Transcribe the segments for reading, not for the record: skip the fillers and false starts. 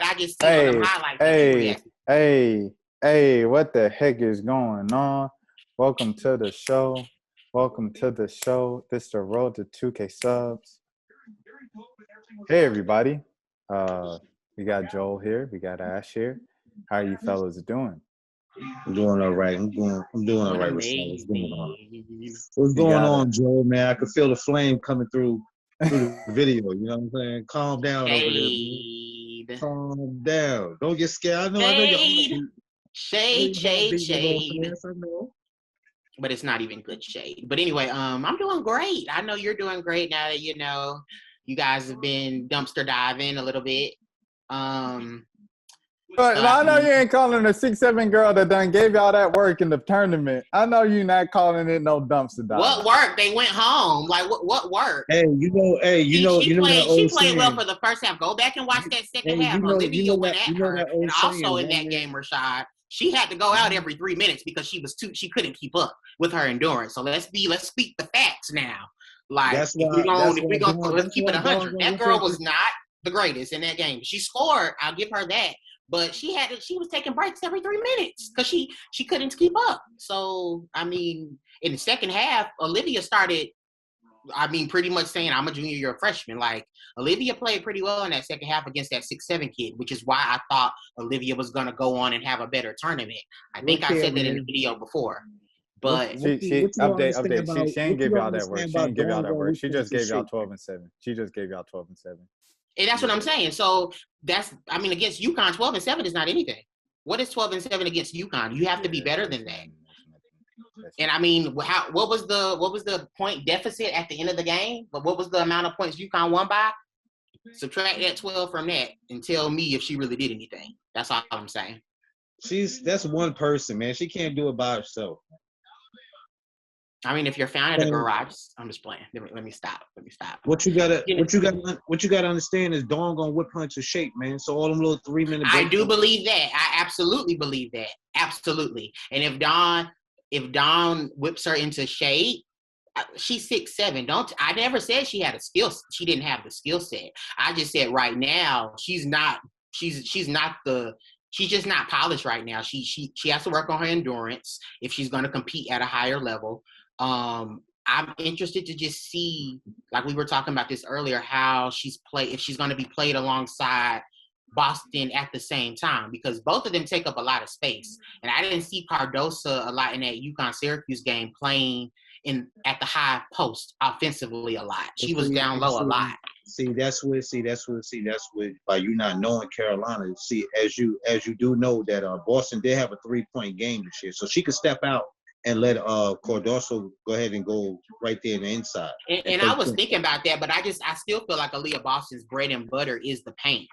I just see on the highlights that you reacted. Hey, what the heck is going on? Welcome to the show. This is the road to 2K subs. Hey, everybody. We got Joel here. We got Ash here. How are you fellas doing? I'm doing all right. I'm doing all right. What's going on, Joel, man? I could feel the flame coming through the video. You know what I'm saying? Calm down over there, man. Calm down. Don't get scared. I know you're Shade. I know. But it's not even good shade. But anyway, I'm doing great. I know you're doing great now that you guys have been dumpster diving a little bit. But I know you ain't calling a 6'7" girl that done gave y'all that work in the tournament. I know you not calling it no dumpster dive. What work? They went home. Like what work? Hey, She played well for the first half. Go back and watch that second half. Olivia went at her, and also in that game, Rashad, she had to go out every 3 minutes because she couldn't keep up with her endurance. So let's speak the facts now. Like let's keep it 100. That girl was not the greatest in that game. She scored. I'll give her that. But she was taking breaks every 3 minutes because she couldn't keep up. So, I mean, in the second half, Olivia started, pretty much saying, I'm a junior, you're a freshman. Like, Olivia played pretty well in that second half against that 6'7" kid, which is why I thought Olivia was going to go on and have a I think I said that in the video before. But update. She ain't give y'all that work. She ain't give y'all that work. She just gave y'all 12 and 7. And that's what I'm saying. So against UConn, 12 and 7 is not anything. What is 12 and 7 against UConn? You have to be better than that. And what was the point deficit at the end of the game? But what was the amount of points UConn won by? Subtract that 12 from that and tell me if she really did anything. That's all I'm saying. That's one person, man. She can't do it by herself. If you're found at a garage, I'm just playing. Let me stop. What you gotta understand is Dawn gonna whip her into shape, man. So all them little 3 minute. I do believe that. I absolutely believe that. Absolutely. And if Dawn whips her into shape, she's 6'7". I never said she had a skill. She didn't have the skill set. I just said right now she's just not polished right now. She has to work on her endurance if she's going to compete at a higher level. I'm interested to just see, like we were talking about this earlier, how if she's going to be played alongside Boston at the same time, because both of them take up a lot of space. And I didn't see Cardoso a lot in that UConn-Syracuse game playing at the high post offensively a lot. She was down low a lot. That's what by you not knowing Carolina. See, as you do know that Boston did have a 3-point game this year, so she could step out and let Cardoso go ahead and go right there in the inside. And I was thinking about that, but I still feel like Aaliyah Boston's bread and butter is the paint.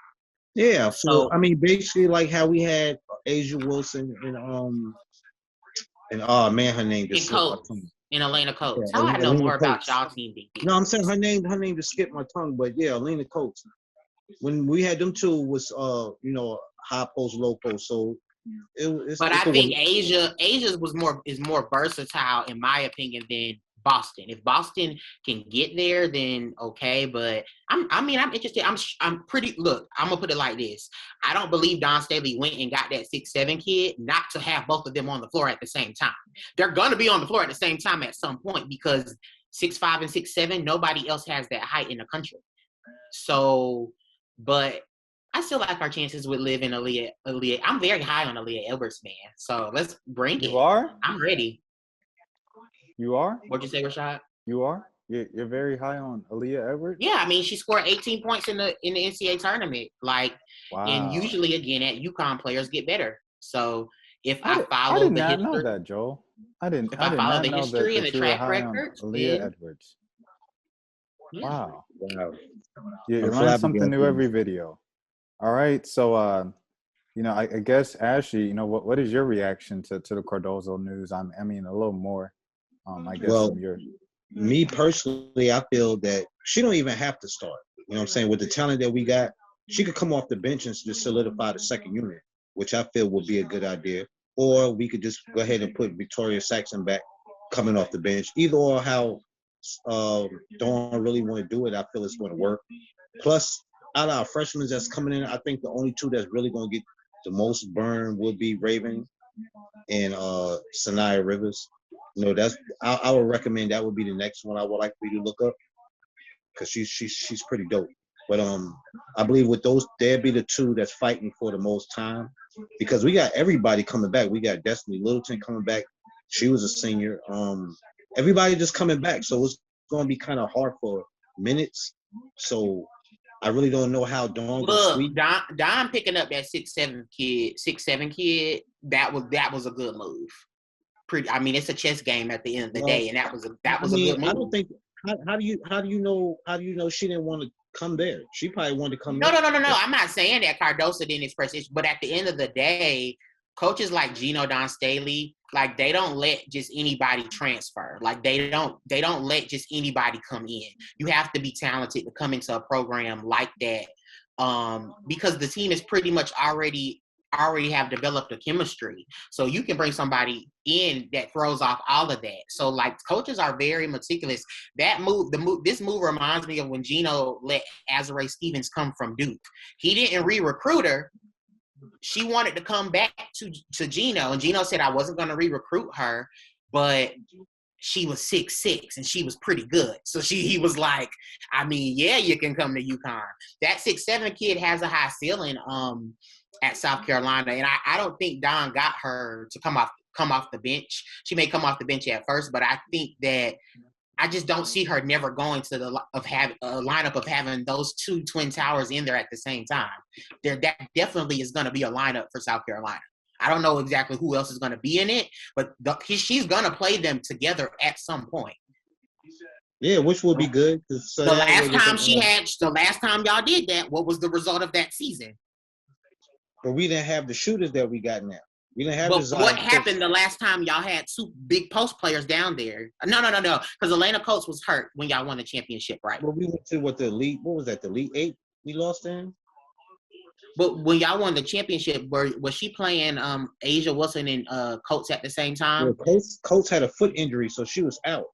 Yeah, so basically like how we had Asia Wilson and her name just Coates. And Elena Coates. Yeah, I know more about y'all team. No, I'm saying her name just skipped my tongue, but yeah, Elena Coates. When we had them two was high post, low post. So I think Asia's is more versatile in my opinion than Boston. If Boston can get there, then okay. But I'm interested. I'm gonna put it like this. I don't believe Dawn Staley went and got that 6'7" kid not to have both of them on the floor at the same time. They're gonna be on the floor at the same time at some point because 6'5" and 6'7", nobody else has that height in the country. So, but I still like our chances with Liv and Aaliyah. I'm very high on Aaliyah Edwards, man. So let's bring it. You are? I'm ready. You are? What'd you say, Rashad? You are? You're very high on Aaliyah Edwards? Yeah, she scored 18 points in the NCAA tournament. Like, wow. And usually, again, at UConn, players get better. So if I follow the history, I did not know that, Joel. I didn't. If I follow the history and the track record, Aaliyah Edwards. Yeah. Wow. You learn something new every video. All right, so I guess Ashy, what is your reaction to the Cardoso news? A little more. I guess from your. Me personally, I feel that she don't even have to start. You know what I'm saying? With the talent that we got, she could come off the bench and just solidify the second unit, which I feel would be a good idea. Or we could just go ahead and put Victoria Saxon back coming off the bench. Either or how Dawn really want to do it, I feel it's going to work. Plus, out of our freshmen that's coming in, I think the only two that's really gonna get the most burn would be Raven and Sanaya Rivers. You know, I would recommend that would be the next one I would like for you to look up because she's pretty dope. But I believe with those, they'd be the two that's fighting for the most time because we got everybody coming back. We got Destiny Littleton coming back. She was a senior. Everybody just coming back, so it's going to be kind of hard for minutes. So I really don't know how Dawn will sweep. Don picking up that 6'7" kid. That was a good move. I mean, it's a chess game at the end of the day, and that was a good move. I don't think. How do you know she didn't want to come there? She probably wanted to come. No. I'm not saying that Cardoso didn't express it, but at the end of the day, coaches like Gino Don Staley, like they don't let just anybody transfer. Like they don't let just anybody come in. You have to be talented to come into a program like that, because the team is pretty much already have developed a chemistry. So you can bring somebody in that throws off all of that. So like coaches are very meticulous. This move reminds me of when Gino let Azurá Stevens come from Duke. He didn't re-recruit her. She wanted to come back to Gino, and Gino said I wasn't going to re-recruit her, but she was 6'6" and she was pretty good. So he was like, I mean, yeah, you can come to UConn. That 6'7" kid has a high ceiling at South Carolina, and I don't think Don got her to come off the bench. She may come off the bench at first, but I think that I just don't see her never going to the lineup of having those two Twin Towers in there at the same time. That definitely is going to be a lineup for South Carolina. I don't know exactly who else is going to be in it, but she's going to play them together at some point. Yeah, which will be good. So the last time y'all did that, what was the result of that season? But we didn't have the shooters that we got now. We didn't have. But what happened the last time y'all had two big post players down there? No. Because Elena Coates was hurt when y'all won the championship, right? Well, we went to the Elite. What was that? The Elite 8 we lost in. But when y'all won the championship, was she playing Asia Wilson and Coates at the same time? Well, Coates had a foot injury, so she was out.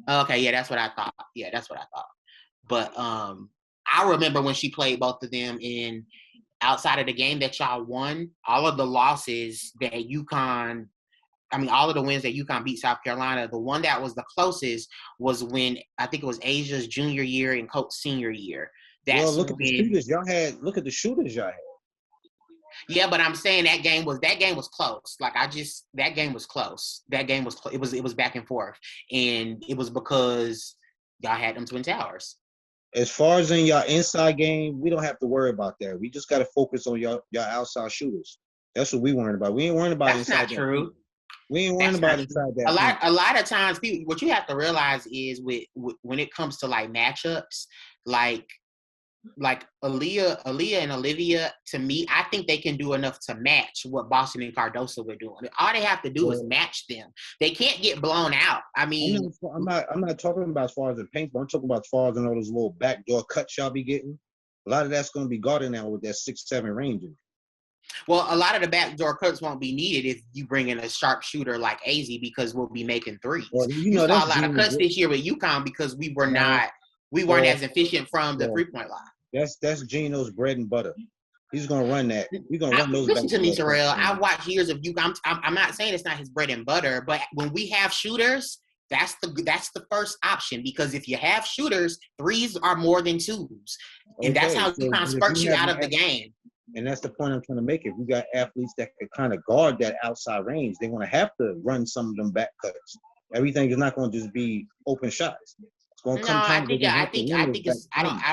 Okay, yeah, that's what I thought. But I remember when she played both of them in. Outside of the game that y'all won, all of the losses that UConn, all of the wins that UConn beat South Carolina, the one that was the closest was when I think it was Asia's junior year and Coates' senior year. Look at the shooters y'all had. Look at the shooters y'all had. Yeah, but I'm saying that game was close. That game was close. It was back and forth, and it was because y'all had them Twin Towers. As far as in your inside game, we don't have to worry about that. We just got to focus on your outside shooters. That's what we worrying about. We ain't worrying about That's inside. That's not true. We ain't worrying about inside that. A lot of times, people, what you have to realize is when it comes to like matchups, like Aaliyah and Olivia, to me, I think they can do enough to match what Boston and Cardoso were doing. All they have to do is match them. They can't get blown out. I'm not talking about as far as the paint, but I'm talking about as far as all those little backdoor cuts y'all be getting. A lot of that's going to be guarded now with that 6'7" range. Well, a lot of the backdoor cuts won't be needed if you bring in a sharp shooter like AZ because we'll be making threes. Well, you saw a lot of cuts this year with UConn because we weren't as efficient from the 3-point line. That's Gino's bread and butter. He's gonna run that. We're gonna run those. Listen to me, Terrell. I've watched years of UConn. I'm not saying it's not his bread and butter, but when we have shooters, that's the first option because if you have shooters, threes are more than twos, and that's how UConn spurts you out of the game. And that's the point I'm trying to make. If we got athletes that can kind of guard that outside range, they're gonna have to run some of them back cuts. Everything is not gonna just be open shots. I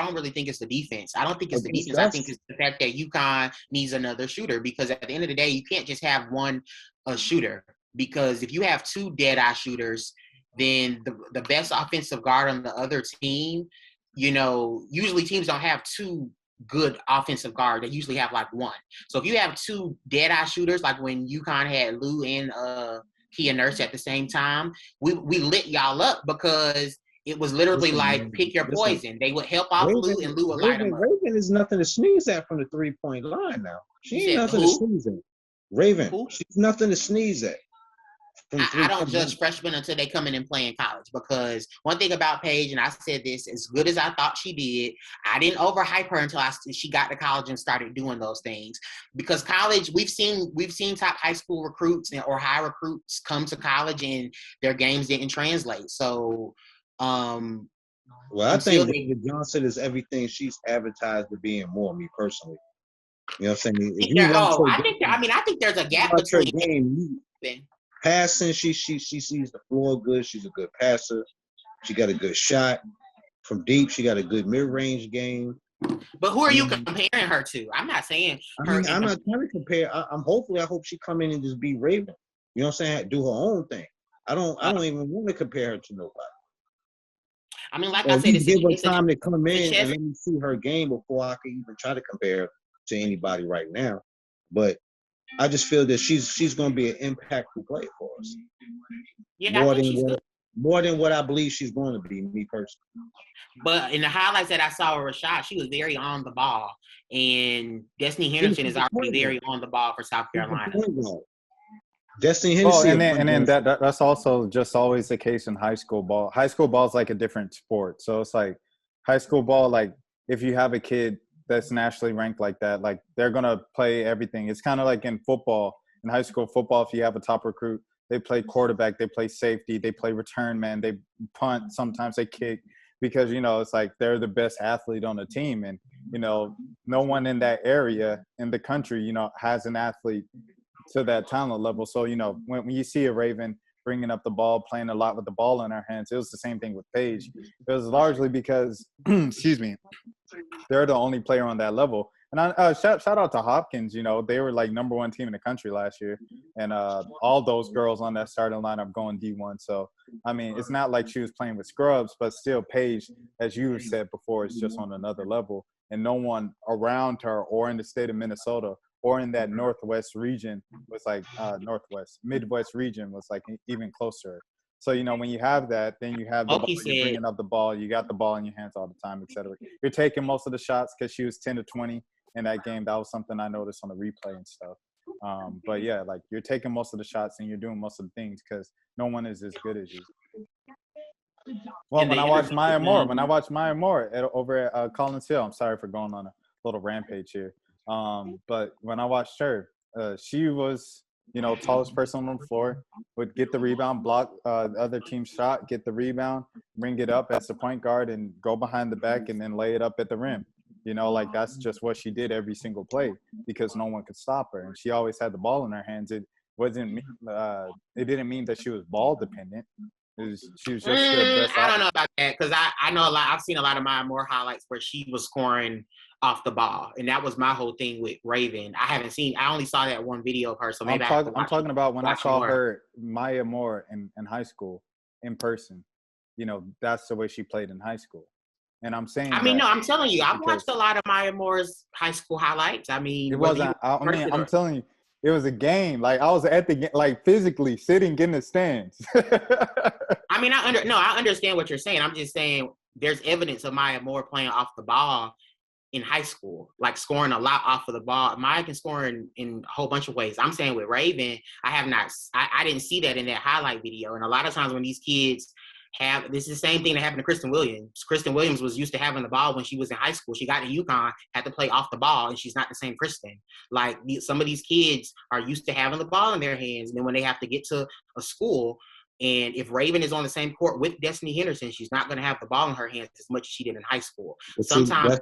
don't really think it's the defense. I don't think it's the defense. I think it's the fact that UConn needs another shooter because at the end of the day, you can't just have one shooter because if you have two dead-eye shooters, then the best offensive guard on the other team, usually teams don't have two good offensive guard. They usually have like one. So if you have two dead-eye shooters, like when UConn had Lou and Kia Nurse at the same time, we lit y'all up because it was literally pick your poison. They would help off Lou and Lou would light them up. Raven is nothing to sneeze at from the 3-point line now. She ain't nothing to sneeze at. Raven, she's nothing to sneeze at I don't judge freshmen until they come in and play in college, because one thing about Paige, and I said this, as good as I thought she did, I didn't overhype her until she got to college and started doing those things. Because college, we've seen top high school recruits or high recruits come to college and their games didn't translate. So, well, I think David Johnson is everything she's advertised to be and more. Me personally, you know what I'm saying? I think there's a gap between her game. Passing, she sees the floor good. She's a good passer. She got a good shot from deep. She got a good mid-range game. But who are you comparing her to? I'm not saying her. I'm not trying to compare. I hope she come in and just be Raven. You know what I'm saying? Do her own thing. I don't even want to compare her to nobody. I mean, like I said, give her time to come in and let me see her game before I can even try to compare her to anybody right now. But I just feel that she's going to be an impactful player for us. Yeah, more than what I believe she's going to be, me personally. But in the highlights that I saw of Rashad, she was very on the ball, and Destiny Henderson is already very on the ball for South Carolina. Destiny Henderson. And then that's also just always the case in high school ball. High school ball is like a different sport, so it's like high school ball. Like if you have a kid that's nationally ranked like that, like they're gonna play everything. It's kind of like in football, in high school football. If you have a top recruit, they play quarterback, they play safety, they play return man, they punt, sometimes they kick, because it's like they're the best athlete on the team, and no one in that area in the country has an athlete to that talent level. So when you see a Raven bringing up the ball, playing a lot with the ball in her hands, it was the same thing with Paige. It was largely because excuse me, they're the only player on that level. And I shout out to Hopkins. They were like number 1 team in the country last year, and all those girls on that starting lineup going D1. So I mean, it's not like she was playing with scrubs, but still, Paige, as you said before, is just on another level, and no one around her or in the state of Minnesota or in that Northwest region was like Midwest region was like even closer. So, when you have that, then you have the ball, you're bringing up the ball, you got the ball in your hands all the time, et cetera. You're taking most of the shots because she was 10 to 20 in that game. That was something I noticed on the replay and stuff. But, yeah, like you're taking most of the shots and you're doing most of the things because no one is as good as you. Well, when I watched Maya Moore over at Collins Hill, I'm sorry for going on a little rampage here. But when I watched her, she was, tallest person on the floor, would get the rebound, block the other team's shot, get the rebound, bring it up as the point guard and go behind the back and then lay it up at the rim. Like that's just what she did every single play because no one could stop her. And she always had the ball in her hands. It didn't mean that she was ball dependent. She was just I don't know about that because I know a lot. I've seen a lot of Maya Moore highlights where she was scoring off the ball, and that was my whole thing with Raven. I only saw that one video of her, so maybe I'm talking about when I saw her, Maya Moore, in high school in person. That's the way she played in high school, and I'm saying. I'm telling you, I've watched a lot of Maya Moore's high school highlights. It wasn't. I'm telling you. It was a game. Like I was at the game, like physically sitting in the stands. I understand what you're saying. I'm just saying there's evidence of Maya Moore playing off the ball in high school, like scoring a lot off of the ball. Maya can score in a whole bunch of ways. I'm saying with Raven, I didn't see that in that highlight video. And a lot of times when these kids this is the same thing that happened to Kristen Williams. Kristen Williams was used to having the ball when she was in high school. She got to UConn, had to play off the ball, and she's not the same Kristen. Like some of these kids are used to having the ball in their hands, and then when they have to get to a school, and if Raven is on the same court with Destiny Henderson, she's not going to have the ball in her hands as much as she did in high school. Sometimes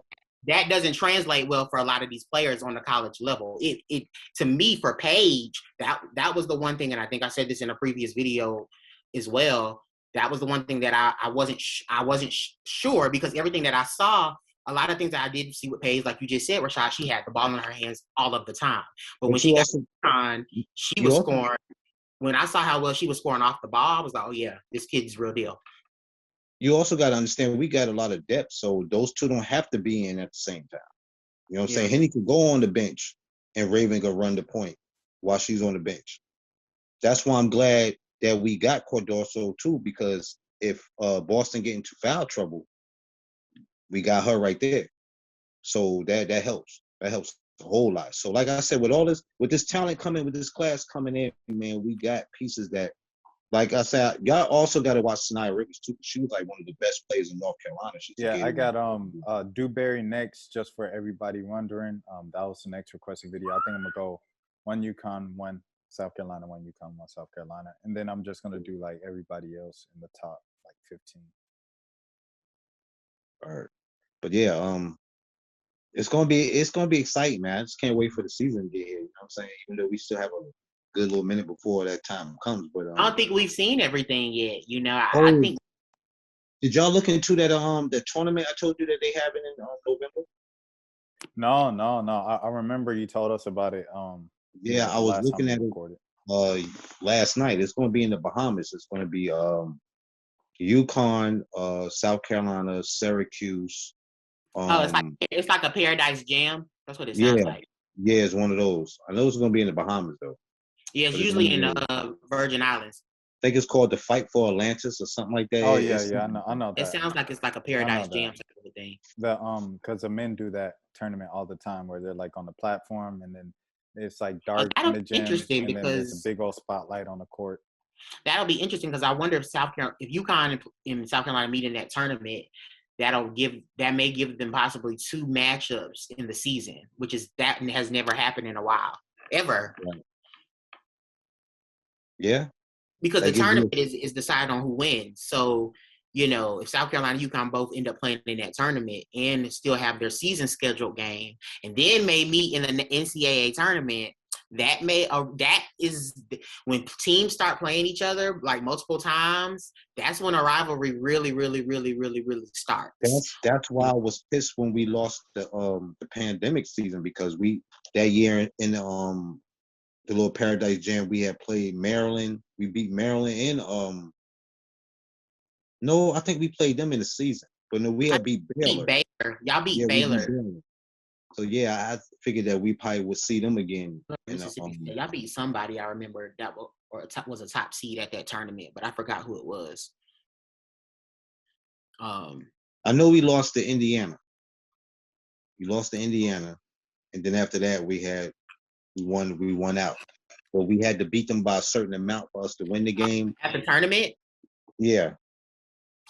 that doesn't translate well for a lot of these players on the college level. It to me, for Paige, that was the one thing, and I think I said this in a previous video as well. That was the one thing that I wasn't sure because everything that I saw, a lot of things that I did see with Paige, like you just said, Rashad, she had the ball in her hands all of the time. But when she got on, she was scoring. When I saw how well she was scoring off the ball, I was like, oh yeah, this kid's real deal. You also got to understand we got a lot of depth, so those two don't have to be in at the same time. You know what I'm saying? Henny could go on the bench and Raven could run the point while she's on the bench. That's why I'm glad that we got Cardoso too, because if Boston get into foul trouble, we got her right there. So that helps. That helps a whole lot. So like I said, with this talent coming, with this class coming in, man, we got pieces that like I said, y'all also got to watch Sanaya Rivers too. She was like one of the best players in North Carolina. I got Dewberry next, just for everybody wondering. That was the next requested video. I think I'm gonna go 1 UConn, 1 South Carolina, 1 UConn, 1 South Carolina, and then I'm just gonna do like everybody else in the top like 15. All right. But yeah, it's gonna be exciting, man. I just can't wait for the season to get here. You know what I'm saying? Even though we still have a good little minute before that time comes, but I don't think we've seen everything yet. You know, I think. Did y'all look into that the tournament I told you that they having in November? No. I remember you told us about it. Yeah, I was looking at it last night. It's going to be in the Bahamas. It's going to be UConn, South Carolina, Syracuse. It's like a Paradise Jam. That's what it sounds like. Yeah, it's one of those. I know it's going to be in the Bahamas though. Yeah, it's usually in Virgin Islands. I think it's called the Fight for Atlantis or something like that. Oh yeah, I know that. It sounds like it's like a Paradise Jam type of thing. Because the men do that tournament all the time, where they're like on the platform, and then it's like dark in the gym, and then there's a big old spotlight on the court. That'll be interesting because I wonder if UConn and South Carolina meet in that tournament, that may give them possibly 2 matchups in the season, which has never happened in a while, ever. Right. Yeah. Because the tournament is decided on who wins. So, you know, if South Carolina and UConn both end up playing in that tournament and still have their season scheduled game, and then may meet in the NCAA tournament, that is when teams start playing each other like multiple times. That's when a rivalry really, really, really, really, really starts. That's why I was pissed when we lost the pandemic season, because that year in the little Paradise Jam, we had played Maryland. We beat Maryland in no, I think we played them in the season. But no, we had beat Baylor. Y'all beat Baylor. So yeah, I figured that we probably would see them again. Y'all beat somebody. I remember that was a top seed at that tournament, but I forgot who it was. I know we lost to Indiana. And then after that we won out. But we had to beat them by a certain amount for us to win the game. At the tournament? Yeah.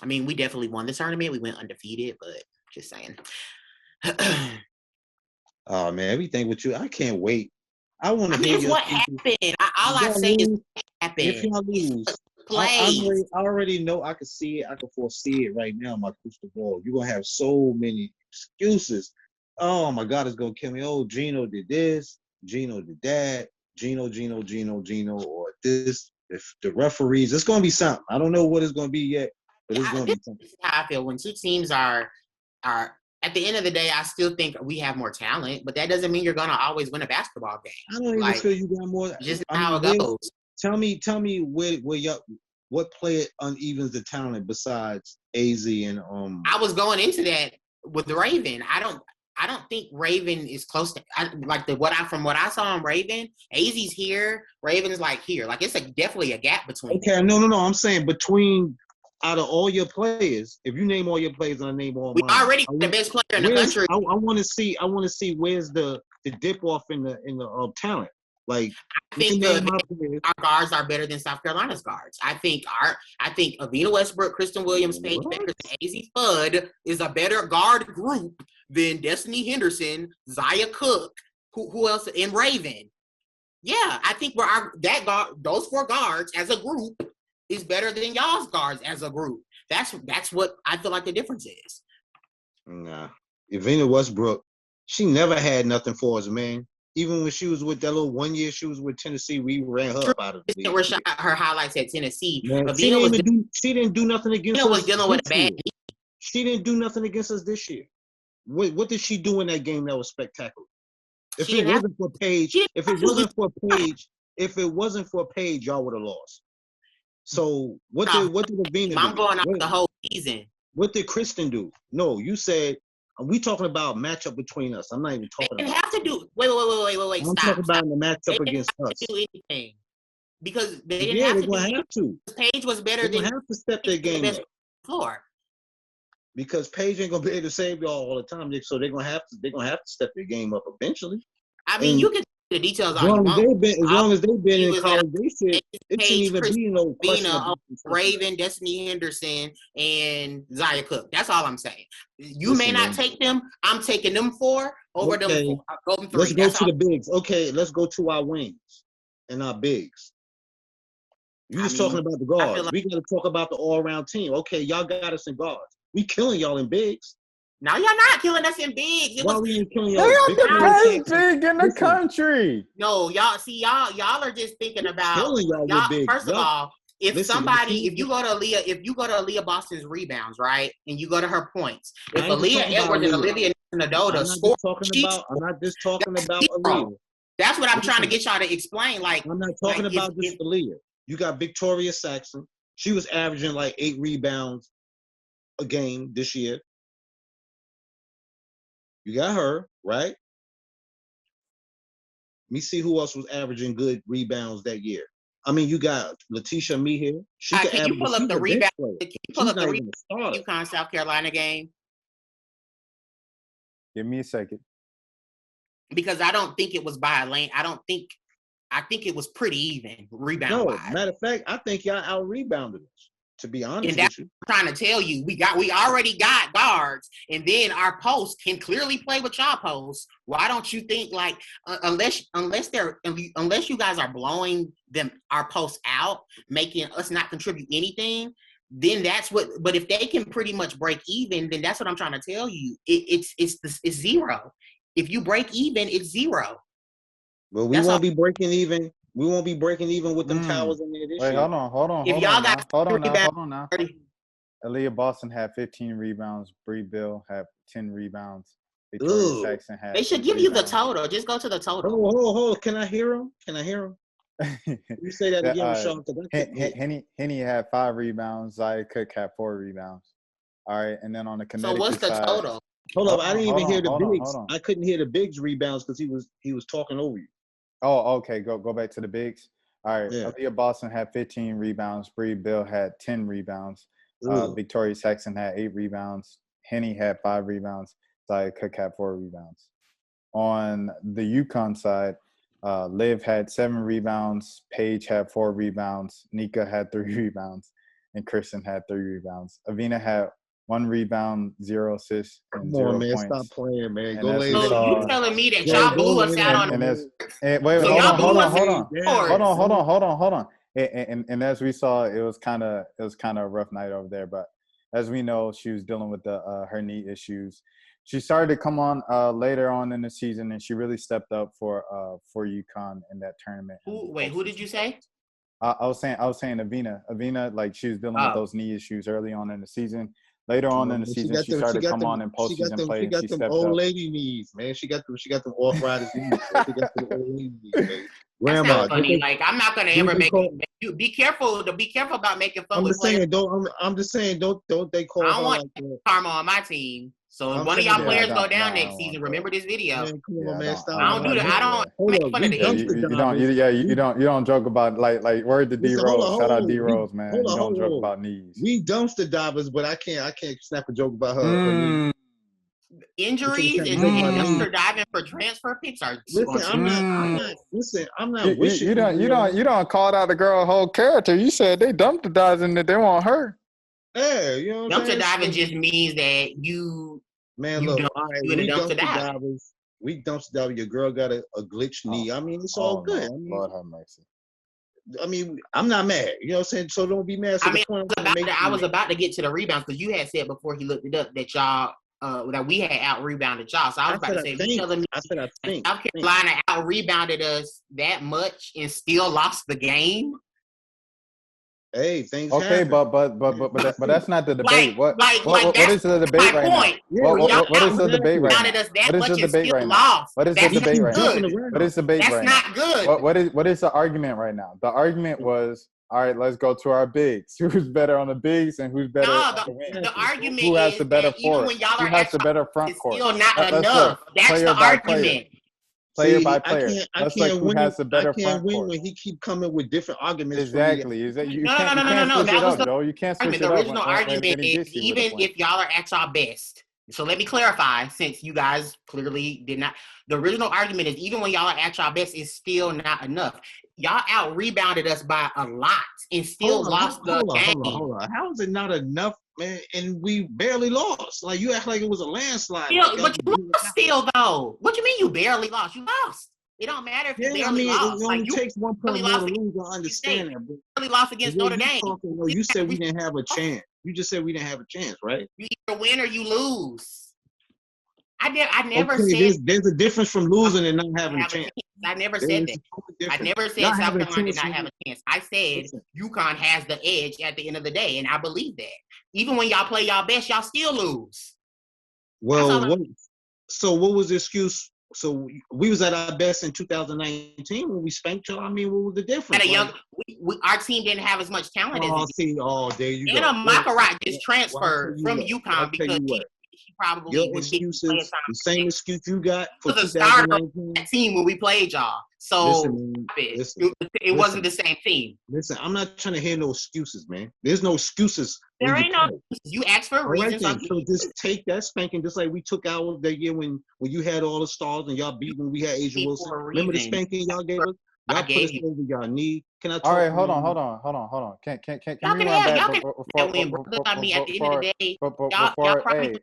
I mean, we definitely won the tournament. We went undefeated, but just saying. Oh man, everything with you. I can't wait. I want to hear what happened. All I say is what happened. If y'all lose, I already know. I can see it. I can foresee it right now in my crystal ball. You're gonna have so many excuses. Oh my God, it's gonna kill me. Oh, Gino did this. Gino did that. Gino, or this. If the referees, it's gonna be something. I don't know what it's gonna be yet, but it's gonna be something. This is how I feel when 2 teams are. At the end of the day, I still think we have more talent, but that doesn't mean you're gonna always win a basketball game. I don't even feel you got more. Just how it goes. Tell me what player unevens the talent besides AZ and I was going into that with Raven. I don't think Raven is close to from what I saw on Raven. AZ's here, Raven's like here. Like it's definitely a gap between. Okay, no. I'm saying between. Out of all your players, if you name all your players, I name all mine. We already the best player in the country. I want to see where's the dip off in the talent. Like I think our guards are better than South Carolina's guards. I think Avina Westbrook, Kristen Williams, Paige Bueckers, and AZ Spud is a better guard group than Destiny Henderson, Zaya Cooke, who else, and Raven. Yeah, I think those 4 guards as a group is better than y'all's guards as a group. That's what I feel like the difference is. Nah. Avina Westbrook, she never had nothing for us, man. Even when she was with that little 1 year she was with Tennessee, we ran her up out of the league. Her highlights at Tennessee. Man, she didn't do nothing against us. Was dealing with a bad. She didn't do nothing against us this year. What did she do in that game that was spectacular? If it wasn't for Paige, y'all would have lost. So what did Avina do? I'm going off the whole season. What did Kristen do? No, you said we talking about a matchup between us. I'm not even talking about. They didn't have to do. Wait. I'm talking about the matchup against us. To do anything because they didn't have to. Paige was better than. They have to step their game up. Floor. Because Paige ain't gonna be able to save y'all all the time, so they're gonna have to step their game up eventually. I mean, you can the details As long as they've been in college, they should. It shouldn't even Chris be no question. Raven, Destiny Henderson, and Zaya Cooke. That's all I'm saying. You may not take them. I'm taking them 4 over them 4. I'll go 3. Let's go to the bigs. Okay, let's go to our wings and our bigs. You was talking about the guards. We got to talk about the all-around team. Okay, y'all got us in guards. We killing y'all in bigs. No, y'all not killing us in bigs. Why we ain't killing y'all? They are the best big in the country. No, y'all are just thinking about y'all. First of all, if you go to Aaliyah Boston's rebounds, right, and you go to her points, if Aaliyah Edwards and Olivia Nadoda score, I'm not just talking about Aaliyah. That's what I'm trying to get y'all to explain. Like, I'm not talking about just Aaliyah. You got Victoria Saxon. She was averaging like 8 rebounds a game this year. You got her, right? Let me see who else was averaging good rebounds that year. I mean, you got Letitia Meehill. Can you pull up the rebound? Can you pull up the rebound UConn South Carolina game? Give me a second. Because I don't think it was by a lane. I think it was pretty even rebound wise. No, matter of fact, I think y'all out rebounded us. To be honest, and that's with you. what I'm trying to tell you. We already got guards, and then our posts can clearly play with y'all posts. Why don't you think like unless you guys are blowing our posts out, making us not contribute anything, then that's what. But if they can pretty much break even, then that's what I'm trying to tell you. It's 0. If you break even, it's 0. But we won't be breaking even. We won't be breaking even with them towers in there this year. Wait, hold on. If y'all got hold on now. Aaliyah Boston had 15 rebounds. Bree Bill had 10 rebounds. Victoria Saxon had. They should give you the total. Just go to the total. Hold. Can I hear him? You say that again, Sean. Henny had 5 rebounds. Zaya Cooke had 4 rebounds. All right, and then on the Connecticut side. So what's the total? Hold up, I didn't even hear the bigs. I couldn't hear the bigs rebounds because he was talking over you. Oh, okay. Go back to the bigs. All right. Yeah. Aaliyah Boston had 15 rebounds. Bree Bill had 10 rebounds. Victoria Saxon had 8 rebounds. Henny had 5 rebounds. Zaya Cooke had 4 rebounds. On the UConn side, Liv had 7 rebounds. Paige had 4 rebounds. Nika had 3 rebounds. And Kristen had 3 rebounds. Avina had 1 rebound, 0 assists, and 0 points. Stop playing, man. And go lay down. So you telling me that y'all blew us out on hold on. And as we saw, it was kind of a rough night over there. But as we know, she was dealing with her knee issues. She started to come on later on in the season, and she really stepped up for UConn in that tournament. Who did you say? I was saying Avina. Avina, like she was dealing with those knee issues early on in the season. Later on in the season, she started to come on in postseason play. She got them old lady knees, man. She got them arthritis knees. She got them old lady knees, man. Grandma, that's not funny. Like I'm not gonna ever make you be careful about making fun with players. I'm just saying, don't they call? I don't want karma on my team. So if one of y'all players go down next season, remember this video. Man, come on, man, stop. I don't do that. I don't make fun of the you don't joke about like word to D Rose. Shout out D Rose, man. You don't joke about knees. We dumpster divers, but I can't snap a joke about her. Injuries and dumpster diving for transfer picks are. I'm not wishing. You don't call out the girl whole character. You said they dumpster diving that they want her. Yeah, you know what I'm saying? Dumpster diving just means that you. Man, look, we dumpster divers. We dumpster dive. Your girl got a glitched knee. I mean, it's all good. Lord have mercy. I mean, I'm not mad. You know what I'm saying? So don't be mad. So I was about to get to the rebounds because you had said before he looked it up that y'all that we had out rebounded y'all. So I was about to say, I think South Carolina out rebounded us that much and still lost the game. Hey, things okay, happen. but that's not the debate. What is the debate right now? What is the debate right now? What is the debate right now? What is the debate right now? What is the debate right now? That's not good. What is the argument right now? The argument was, all right, let's go to our bigs. Who's better on the bigs and who's better on the wings? The argument who has the better forward? Who has the better front court? It's still not enough. That's the argument. Player by player. I can't win when he keep coming with different arguments. Exactly. No. You can't switch it up, Joe. You can't switch it up. The original argument is even if y'all are at y'all best, So let me clarify, since you guys clearly did not. The original argument is even when y'all are at y'all best, it's still not enough. Y'all out-rebounded us by a lot and still lost the game. Hold on. How is it not enough, man? And we barely lost. Like, you act like it was a landslide. But you lost still, though. What you mean you barely lost? You lost. It don't matter if you barely lost. It only takes 1 point more to lose. I understand that. You barely lost against Notre Dame. You said we didn't have a chance. You just said we didn't have a chance, right? You either win or you lose. I never said there's a difference from losing and not having a chance. I never said that. I never said South Carolina did not have a chance. I said UConn has the edge at the end of the day, and I believe that. Even when y'all play y'all best, y'all still lose. Well, so what was the excuse? So we was at our best in 2019 when we spanked y'all. I mean, what was the difference? Our team didn't have as much talent as there you go. Anna Macarat just transferred from UConn because she probably your excuses, the same excuse you got for 2019 team when we played y'all. So it wasn't the same team. Listen, I'm not trying to hear no excuses, man. There's no excuses. There ain't no excuses. You asked for a reason. So just take that spanking, just like we took out that year when you had all the stars and y'all beat when we had Asia Wilson. Remember the spanking y'all gave us? Y'all put us over y'all knee. Can I talk? All right, hold on. Can y'all can win, brother. I mean, at the end of the day, y'all probably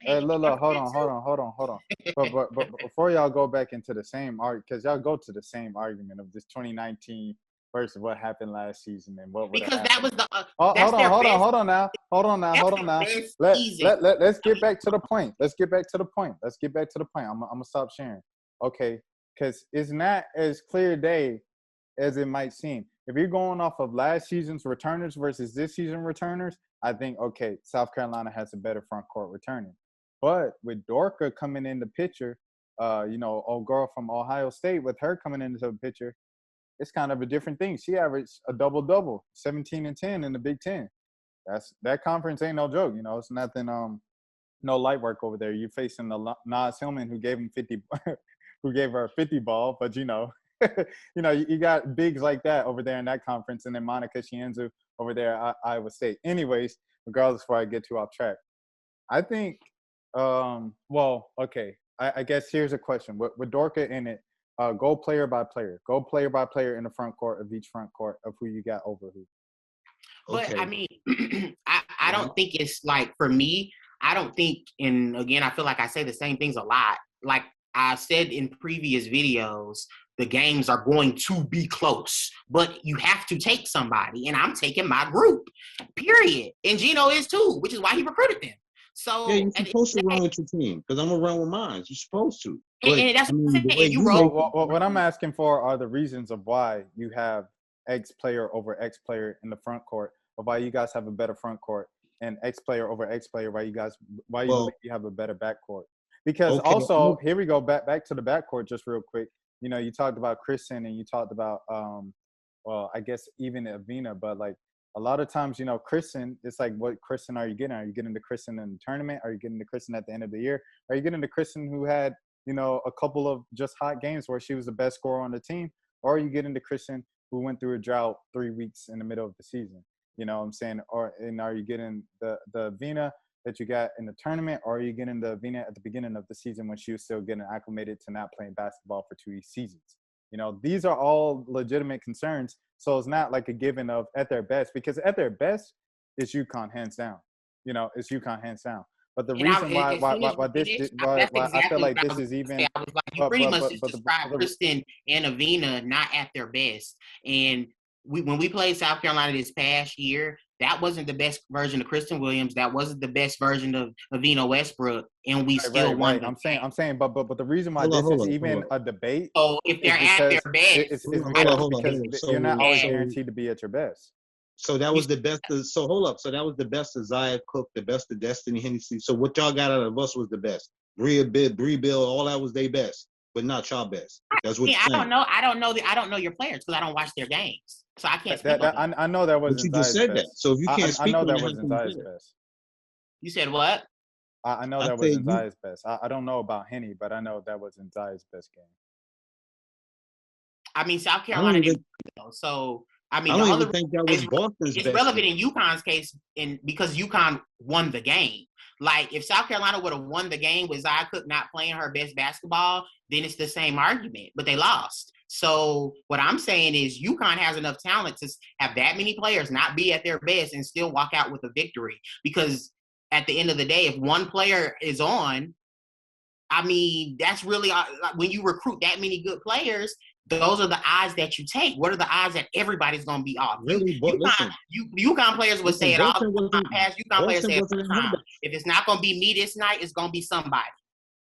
hold on. But before y'all go back into the same argument, because y'all go to the same argument of this 2019 versus what happened last season and what would because that was the hold on now. Let's get back to the point. I'm gonna stop sharing. Okay, because it's not as clear day as it might seem. If you're going off of last season's returners versus this season returners, I think, okay, South Carolina has a better front court returning. But with Dorka coming in the picture, old girl from Ohio State, with her coming into the picture, it's kind of a different thing. She averaged a double-double, 17 and 10 in the Big Ten. That conference ain't no joke. It's nothing, no light work over there. You're facing the Nas Hillman who gave him 50, who gave her a 50 ball, but you got bigs like that over there in that conference, and then Monica Chienzu over there at Iowa State. Anyways, regardless before I get too off track, I think, I guess here's a question. With Dorka in it, go player by player in the front court of each front court of who you got over who. But, okay. I mean, I don't think it's like, for me, I don't think, and again, I feel like I say the same things a lot. Like I said in previous videos, the games are going to be close, but you have to take somebody, and I'm taking my group, period. And Gino is too, which is why he recruited them. So yeah, you're supposed to run with your team because I'm gonna run with mine. You're supposed to. And that's what I'm asking for are the reasons of why you have X player over X player in the front court, or why you guys have a better front court, and X player over X player, why you believe you have a better back court. Because also, here we go, back to the backcourt just real quick. You talked about Kristen and you talked about, I guess even Avina, but like a lot of times, Kristen, it's like, what Kristen are you getting? Are you getting the Kristen in the tournament? Are you getting the Kristen at the end of the year? Are you getting the Kristen who had, a couple of just hot games where she was the best scorer on the team? Or are you getting the Kristen who went through a drought 3 weeks in the middle of the season? You know what I'm saying? And are you getting the Avina that you got in the tournament, or are you getting the Avina at the beginning of the season when she was still getting acclimated to not playing basketball for 2 seasons? These are all legitimate concerns. So it's not like a given of at their best, because at their best, it's UConn hands down. It's UConn hands down. But the reason why I feel like this is even, I was like, you pretty much just described Kristen and Avina not at their best. And when we played South Carolina this past year, that wasn't the best version of Kristen Williams. That wasn't the best version of Avina Westbrook, and we still won. I'm saying, but the reason why this is even a debate. So if they're at their best, it's because you're not always guaranteed to be at your best. So that was the best. So hold up. So that was the best of Zaya Cooke, the best of Destiny Hennessy. So what y'all got out of us was the best. Bree Bill, all that was their best, but not y'all best. That's what you're saying. I don't know your players because I don't watch their games. So I can't speak on I know that wasn't. But you just said that. So if you can't speak, I know that wasn't Zaya's best. You said what? I know that wasn't Zaya's best. I don't know about Henny, but I know that wasn't Zaya's best game. I mean, South Carolina didn't. So I mean, I don't even think that was Boston's best. It's relevant in UConn's case, because UConn won the game. Like, if South Carolina would have won the game with Zia Cooke not playing her best basketball, then it's the same argument, but they lost. So what I'm saying is UConn has enough talent to have that many players not be at their best and still walk out with a victory. Because at the end of the day, if one player is on, I mean, that's really when you recruit that many good players, those are the odds that you take. What are the odds that everybody's going to be off? Really, but listen, UConn players would say it all the time. Past UConn players say it all the time. Boston. If it's not going to be me this night, it's going to be somebody.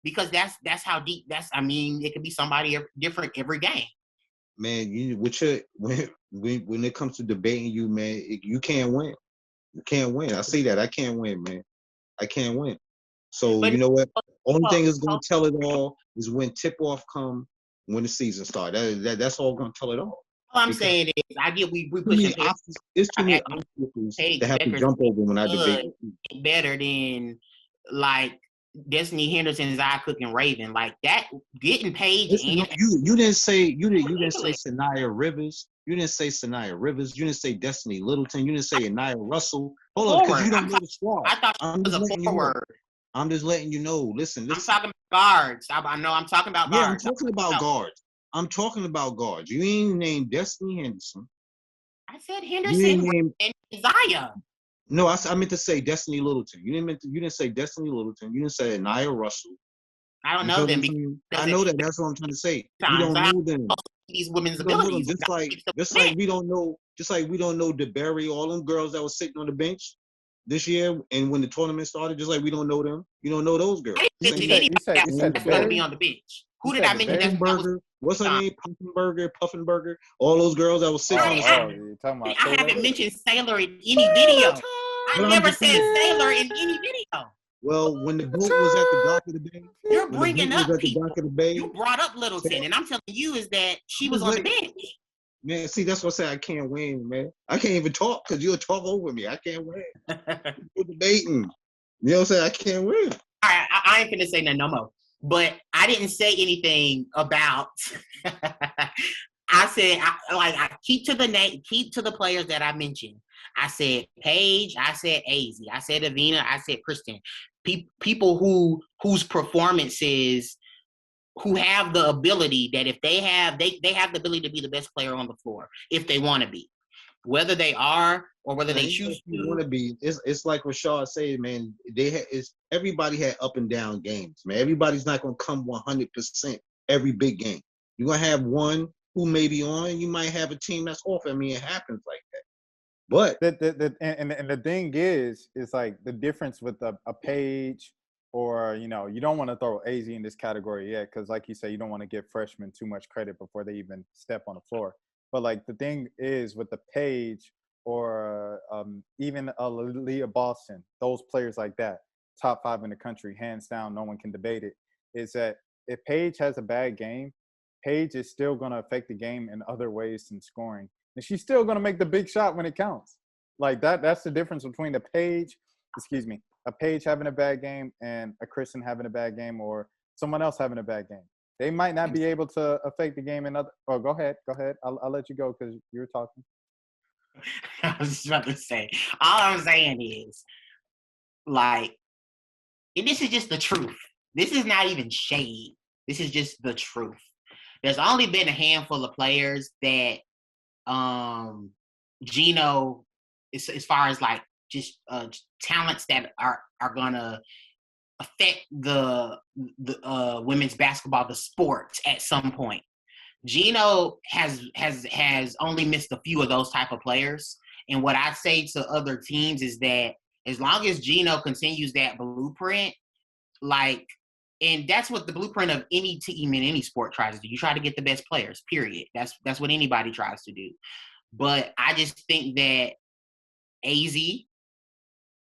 Because that's how deep. I mean, it could be somebody different every game. Man, when it comes to debating you, man, you can't win. You can't win. I see that. I can't win, man. I can't win. So you know what? Only thing is going to tell it all is when tip-off come when the season starts. That's all going to tell it all. All I'm saying is, I get we pushing. It's too many obstacles to have to jump over when I debate. Better than like Destiny Henderson, Zia Cooke, and Raven. Like that, getting Paige. Listen, you didn't say Sanaya Rivers. You didn't say Sanaya Rivers. You didn't say Destiny Littleton. You didn't say Anaya Russell. Hold on, because you don't know the squad. I thought it was a forward. I'm just letting you know. Listen. I'm talking about guards. I know I'm talking about guards. Yeah, I'm talking about guards. I'm talking about guards. You ain't named Destiny Henderson. I said Henderson and Zia. No, I meant to say Destiny Littleton. You didn't say Destiny Littleton. You didn't say Anaya Russell. I don't know them. I know that. That's what I'm trying to say. You don't know them. These women's abilities. Just like we don't know DeBerry, all them girls that were sitting on the bench this year, and when the tournament started, just like we don't know them. You don't know those girls. You said going to be on the bench. Who did I mention? What's her name? Puffinberger. All those girls that was sitting on the bench. I haven't mentioned Sailor in any video. I never said Sailor in any video. Well, when the boat was at the dock of the bay, you're bringing up people. You brought up Littleton, and I'm telling you is that she was on the bench. Man, see, that's what I say. I can't win, man. I can't even talk because you'll talk over me. I can't win. You're debating. You know what I'm saying? I can't win. All right, I ain't gonna say nothing no more. But I didn't say anything about. I said I keep to the players that I mentioned. I said Paige. I said Azzy. I said Avina. I said Kristen. People whose performances, who have the ability that if they have the ability to be the best player on the floor if they want to be, whether they are or whether they choose to want to be. It's like Rashad said, man. Everybody had up and down games, man. Everybody's not gonna come 100% every big game. You're gonna have one who may be on. You might have a team that's off. I mean, it happens like that. But the thing is like the difference with a Paige, or you don't want to throw AZ in this category yet, because like you say, you don't want to give freshmen too much credit before they even step on the floor. But like the thing is with the Paige or even a Leah Boston, those players like that, top 5 in the country, hands down, no one can debate it, is that if Paige has a bad game, Paige is still going to affect the game in other ways than scoring. And she's still going to make the big shot when it counts. Like that's the difference between a Paige having a bad game and a Kristen having a bad game, or someone else having a bad game. They might not be able to affect the game in other. Oh, go ahead. I'll let you go because you were talking. I was just about to say. All I'm saying is, like, and this is just the truth. This is not even shade. This is just the truth. There's only been a handful of players that Gino, as far as like just talents that are gonna affect the women's basketball, the sport at some point. Gino has only missed a few of those type of players. And what I say to other teams is that as long as Gino continues that blueprint, like, and that's what the blueprint of any team in any sport tries to do. You try to get the best players, period. That's what anybody tries to do. But I just think that AZ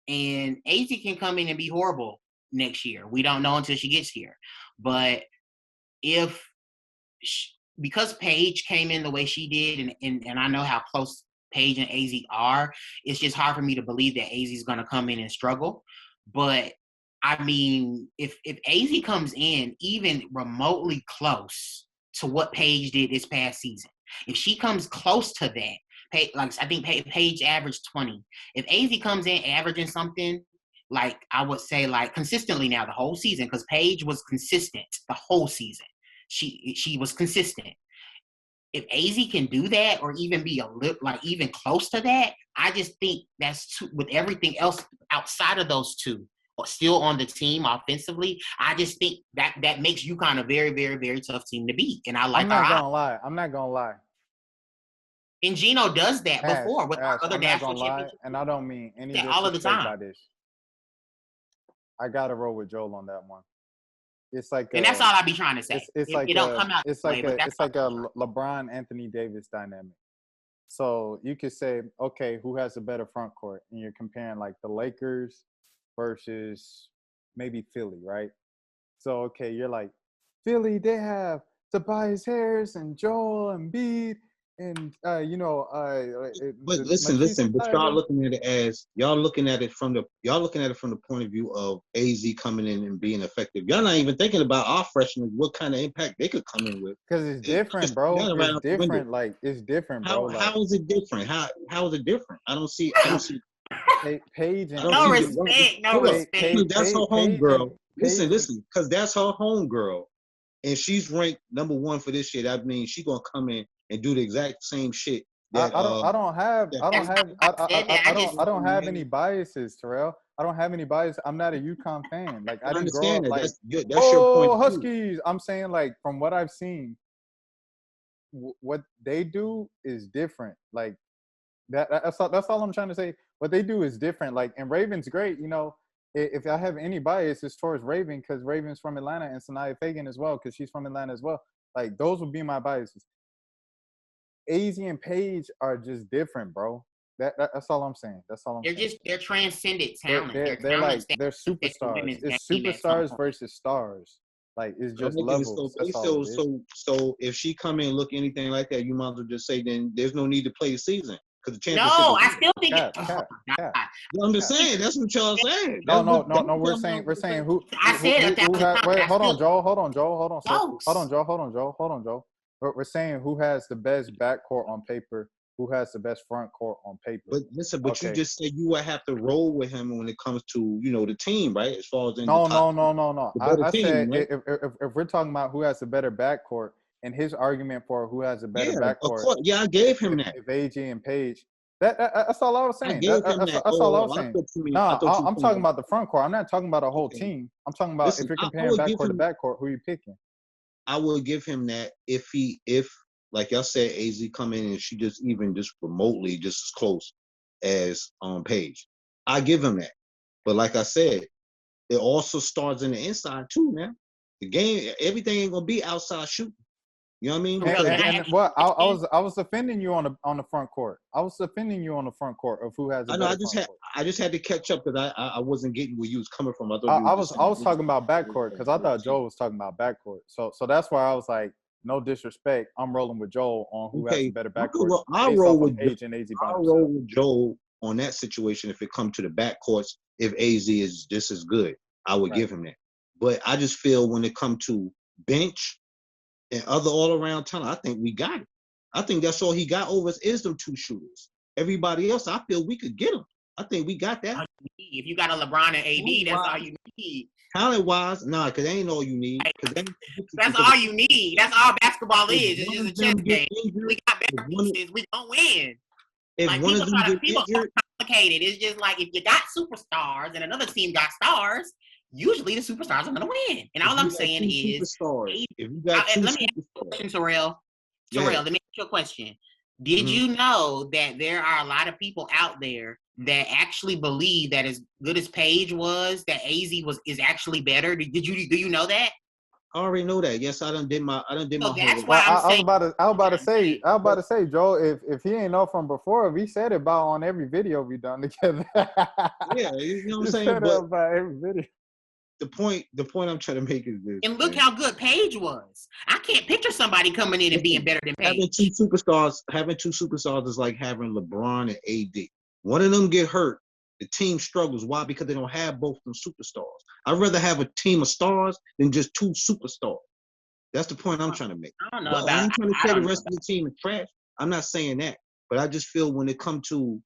can come in and be horrible next year. We don't know until she gets here. But because Paige came in the way she did, and I know how close Paige and AZ are, it's just hard for me to believe that AZ is going to come in and struggle. But I mean, if AZ comes in even remotely close to what Paige did this past season, if she comes close to that, like I think Paige averaged 20. If AZ comes in averaging something, like I would say, like consistently now the whole season, because Paige was consistent the whole season. She was consistent. If AZ can do that, or even be a little like even close to that, I just think that's too, with everything else outside of those two, still on the team offensively. I just think that makes UConn a very, very, very tough team to beat. And I like. I'm not gonna lie. And Gino does that before with our other national championships. And I don't mean any disrespect all of the time. by this. I gotta roll with Joel on that one. It's like, and that's all I be trying to say. It's like it don't come out. It's like a LeBron Anthony Davis dynamic. So you could say, okay, who has a better front court? And you're comparing like the Lakers versus maybe Philly, right? So okay, you're like, Philly, they have Tobias Harris and Joel Embiid. And but listen. But y'all looking at it from the point of view of AZ coming in and being effective. Y'all not even thinking about our freshmen, what kind of impact they could come in with. Because it's different, bro. It's different. Like it's different, bro. How is it different? How is it different? I don't see. Paige and no respect. That's her homegirl. Listen, because that's her homegirl, and she's ranked number 1 for this year. That means she's gonna come in and do the exact same shit. I don't have any biases, Terrell. I don't have any bias. I'm not a UConn fan. Like I didn't grow up like that's your point. Huskies. Too. I'm saying like from what I've seen, what they do is different. Like that's all I'm trying to say. What they do is different. Like and Raven's great. You know, if I have any bias, it's towards Raven because Raven's from Atlanta and Sanaya Fagan as well because she's from Atlanta as well. Like those would be my biases. AZ and Paige are just different, bro. That's all I'm saying. That's all I'm saying. They're transcendent talent. They're superstars. It's superstars versus stars. Like it's just levels. So if she come in and look anything like that, you might as well just say then there's no need to play the season. Because the championship. No, I still think I'm just saying that's what y'all saying. No. We're saying who. I said wait, hold on, Joel. Hold on, Joel. We're saying who has the best backcourt on paper, who has the best front court on paper. But listen, you just said you would have to roll with him when it comes to the team, right? As far as no. I said right? if we're talking about who has the better backcourt, and his argument for who has a better backcourt. Of course. Yeah, I gave him that. If AG and Paige. That's all I was saying. That's all I was saying. I'm talking about the front court. I'm not talking about a whole team. I'm talking about if you're comparing backcourt to backcourt, who are you picking? I will give him that if like y'all said, AZ come in and she just remotely just as close as Paige. I give him that. But like I said, it also starts in the inside too, man. The game, everything ain't gonna be outside shooting. You know what I mean? And what I was offending you on the front court. I was offending you on the front court of who has. I just had to catch up because I wasn't getting where you was coming from. I was talking about backcourt because I thought Joel was talking about backcourt. So that's why I was like, no disrespect, I'm rolling with Joel on who has a better backcourt. I'll roll with Joel on that situation if it comes to the backcourts. If AZ is just as good, I would give him that. But I just feel when it comes to bench and other all-around talent, I think we got it. I think that's all he got over is them 2 shooters. Everybody else, I feel we could get them. I think we got that. If you got a LeBron and AD, that's all you need. Talent-wise, because that ain't all you need. That's all you need. That's all basketball is. It's just a chess game. We got better pieces. We don't win. People are complicated. It's just like if you got superstars and another team got stars, usually the superstars are going to win. And all I'm saying is, let me ask you a question, Terrell. Let me ask you a question. Did you know that there are a lot of people out there that actually believe that as good as Paige was, that AZ is actually better? Do you know that? I already know that. Yes, I done did my that's why I was about to say, Joel, if he ain't know from before, if he said it about on every video we done together. Yeah, you know what I'm saying? But about every video. The point I'm trying to make is this. And look how good Paige was. I can't picture somebody coming in and being better than Paige. Having two superstars is like having LeBron and AD. One of them get hurt, the team struggles. Why? Because they don't have both of them superstars. I'd rather have a team of stars than just 2 superstars. That's the point I'm trying to make. I don't know I'm trying to say the rest of the team is trash. I'm not saying that. But I just feel when it comes to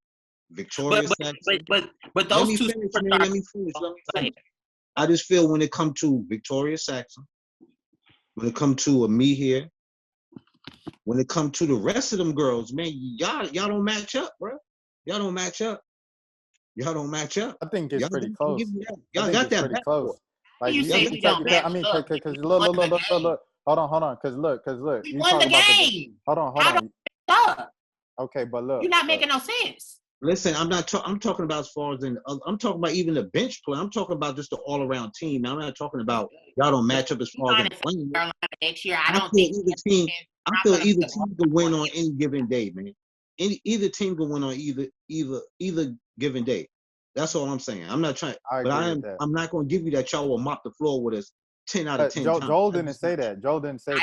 Victoria Saxon. But those two superstars. Let me finish. I just feel when it comes to Victoria Saxon, when it comes to me here, when it comes to the rest of them girls, man, y'all don't match up, bro. Y'all don't match up. I think it's pretty close. Y'all got that pretty close. Like you say we don't match up. Because look. Hold on. Because look. We won the game. Hold on. Okay, but look. You're not making no sense. Listen, I'm talking about as far as I'm talking about even the bench play. I'm talking about just the all around team. I'm not talking about y'all don't match up as far as playing. Next year, I feel either team can win on any given day, man. Either team can win on either given day. That's all I'm saying. I'm not trying, I'm not going to give you that y'all will mop the floor with us 10 out of 10 times. Joel didn't say that. I didn't say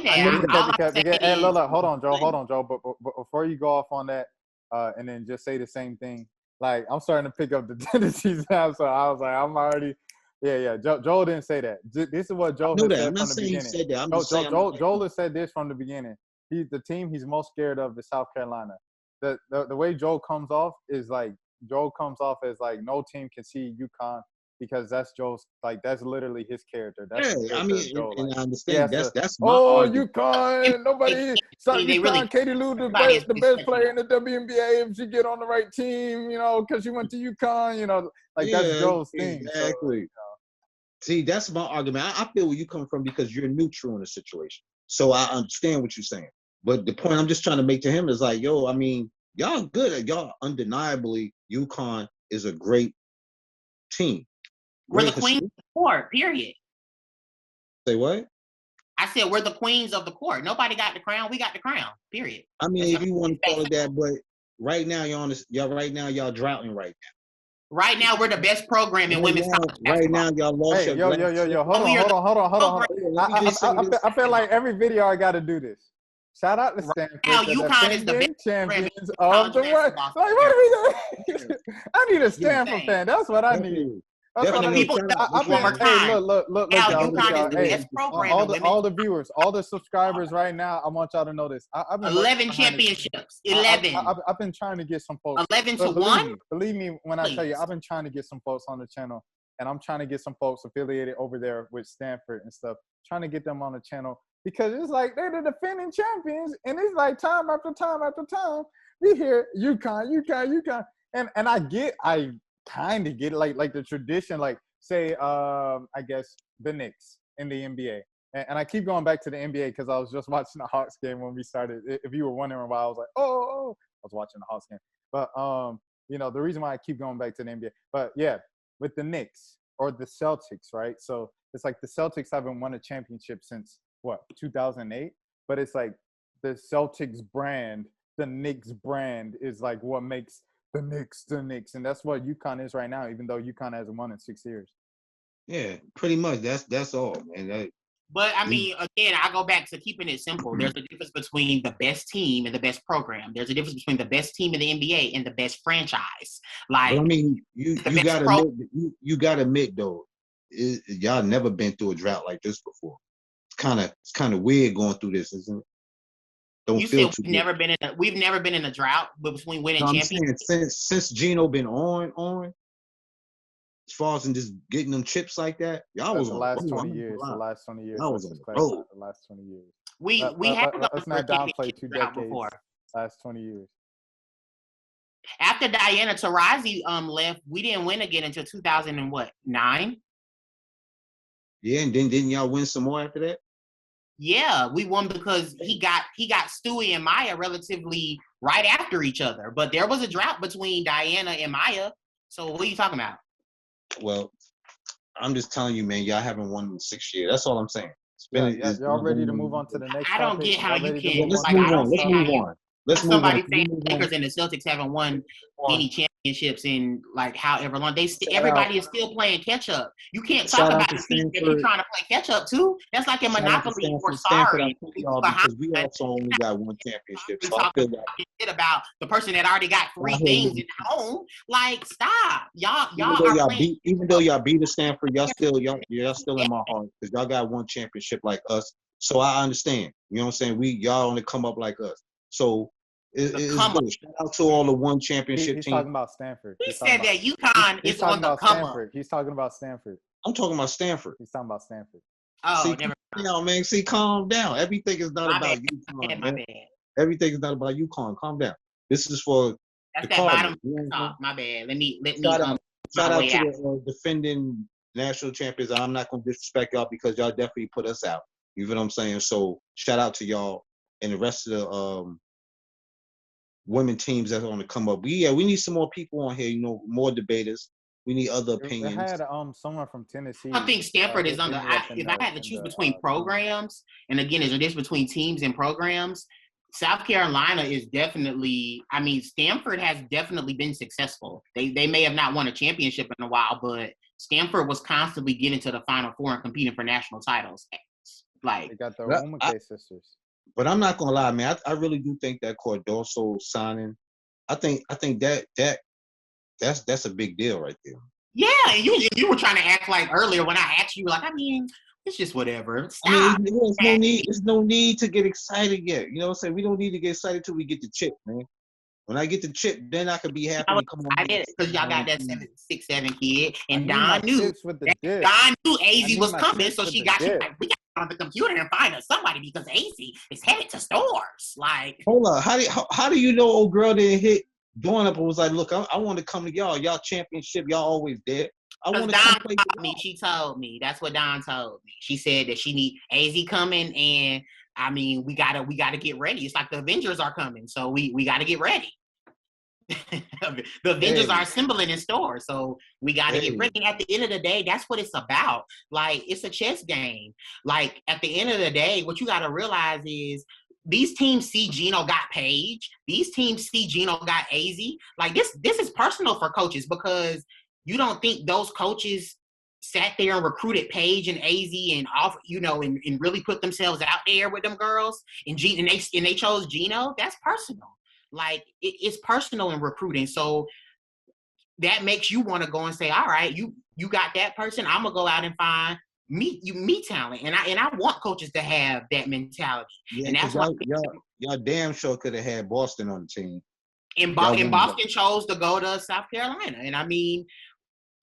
that. Hey, look, hold on, Joe. But before you go off on that, and then just say the same thing. Like, I'm starting to pick up the tendencies now, so I was like, I'm already, yeah. Joel didn't say that. This is what Joel has said from the beginning. Joel has said this from the beginning. The team he's most scared of is South Carolina. The way Joel comes off as like no team can see UConn because that's Joel's, like, that's literally his character. That's I understand. That's my argument. UConn, nobody. UConn, Katie Lou, the best player in the WNBA if she get on the right team, because she went to UConn, that's Joel's thing. Exactly. So, See, that's my argument. I feel where you come from because you're neutral in the situation. So I understand what you're saying. But the point I'm just trying to make to him is like, y'all good. Y'all undeniably, UConn is a great team. We're the queens of the court, period. Say what? I said we're the queens of the court. Nobody got the crown. We got the crown, period. I mean, if you want to call it that, but right now y'all droughting right now. Right now, we're the best program in women's college basketball. Right now, y'all lost your hold on. I feel like every video I got to do this. Shout out to Stanford. Now, UConn is the best champions of the West. Like, what are we doing? I need a Stanford fan. That's what I need. Look, y'all. All the viewers, all the subscribers right now, I want y'all to know this. I've been 11 championships. 11. I've been trying to get some folks. 11 to 1? Believe me when I tell you, I've been trying to get some folks on the channel, and I'm trying to get some folks affiliated over there with Stanford and stuff, trying to get them on the channel because it's like they're the defending champions, and it's like time after time after time we hear UConn. And I kind of get it, like the tradition, like say I guess the Knicks in the NBA, and I keep going back to the NBA because I was just watching the Hawks game when we started. If you were wondering why, I was like, I was watching the Hawks game. But the reason why I keep going back to the NBA, but yeah, with the Knicks or the Celtics, right? So it's like the Celtics haven't won a championship since 2008, but it's like the Celtics brand, the Knicks brand is like what makes the Knicks, and that's what UConn is right now, even though UConn hasn't won in 6 years. Yeah, pretty much. That's all, man. But I mean, again, I go back to keeping it simple. There's a difference between the best team and the best program. There's a difference between the best team in the NBA and the best franchise. Like, I mean, you gotta admit though, y'all never been through a drought like this before. It's kind of weird going through this, isn't it? We've never been in a drought between winning championships. Since Gino been on, as far as in just getting them chips like that, y'all was the last 20 years. The last 20 years. I was on the road. The last 20 years. We had let's not downplay 2 decades. Before. Last 20 years. After Diana Taurasi left, we didn't win again until 2009. Yeah, and then didn't y'all win some more after that? Yeah, we won because he got Stewie and Maya relatively right after each other. But there was a drought between Diana and Maya. So what are you talking about? Well, I'm just telling you, man, y'all haven't won in 6 years. That's all I'm saying. Y'all ready to move on to the next I don't get how you can. Let's move on. Somebody saying the Lakers and the Celtics haven't won any championships in like however long. Everybody is still playing catch up. You can't talk about the team if you're trying to play catch up too. That's like in Monopoly. We're sorry because we also only got 1 championship. So I feel like about the person that already got 3 things at home. Like, stop, y'all. Even though y'all beat the Stanford, y'all still in my heart because y'all got 1 championship like us. So I understand. You know what I'm saying? Y'all only come up like us. So It's good. Shout out to all the one championship He's team. talking about Stanford. He said that UConn is on the come up. He's talking about Stanford. I'm talking about Stanford. He's talking about Stanford. Oh, never mind. Man. See, calm down. Everything is not about UConn. My bad. Everything is not about UConn. Calm down. This is for that's that bottom top. My bad. Let me shout out to the defending national champions. I'm not gonna disrespect y'all because y'all definitely put us out. You know what I'm saying? So shout out to y'all and the rest of the women teams that's on the come up. We need some more people on here. You know, more debaters. We need other opinions. They had someone from Tennessee. I think Stanford is under. If I had to choose between programs, and again, is this between teams and programs? South Carolina is definitely. I mean, Stanford has definitely been successful. They may have not won a championship in a while, but Stanford was constantly getting to the Final Four and competing for national titles. Like they got the Omake sisters. But I'm not gonna lie, man. I really do think that Cardoso signing. I think that's a big deal right there. Yeah, and you were trying to act like earlier when I asked you, like, I mean, it's just whatever. Stop. I mean, there's no need to get excited yet. You know what I'm saying? We don't need to get excited till we get the chip, man. When I get the chip, then I could be happy. I did it because y'all got that 6'7" kid, and Don knew AZ was coming, so she got you. Like, we got on the computer and find us somebody because AZ is headed to stores. Like, hold on, how do you know old girl didn't hit Dawn up and was like, look, I want to come to y'all championship, y'all always there. I want to come play with me. She told me. That's what Don told me. She said that she need AZ coming, and I mean, we gotta get ready. It's like the Avengers are coming, so we gotta get ready. The Avengers are assembling in stores, so we gotta get ready. At the end of the day, that's what it's about. Like, it's a chess game. Like, at the end of the day, what you gotta realize is these teams see Gino got Paige. These teams see Gino got AZ. Like, this is personal for coaches because you don't think those coaches sat there and recruited Paige and AZ and off, and really put themselves out there with them girls and they chose Gino. That's personal. Like, it's personal in recruiting. So that makes you want to go and say, all right, you got that person. I'm gonna go out and find me talent. And I want coaches to have that mentality. Yeah, and that's why y'all damn sure could have had Boston on the team. And Boston chose to go to South Carolina. And I mean,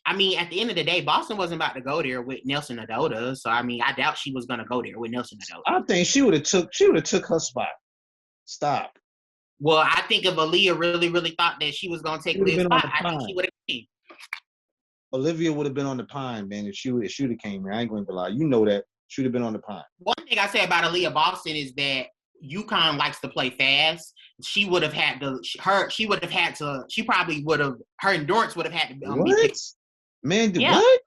at the end of the day, Boston wasn't about to go there with Nelson Adota. So, I mean, I doubt she was going to go there with Nelson Adota. I think she would have took her spot. Stop. Well, I think if Aaliyah really, really thought that she was going to take Leah's spot, I think she would have came. Olivia would have been on the pine, man, if she would have came, man. I ain't going to lie. You know that. She would have been on the pine. One thing I say about Aaliyah Boston is that UConn likes to play fast. She would have had to her endurance would have had to be. What? What?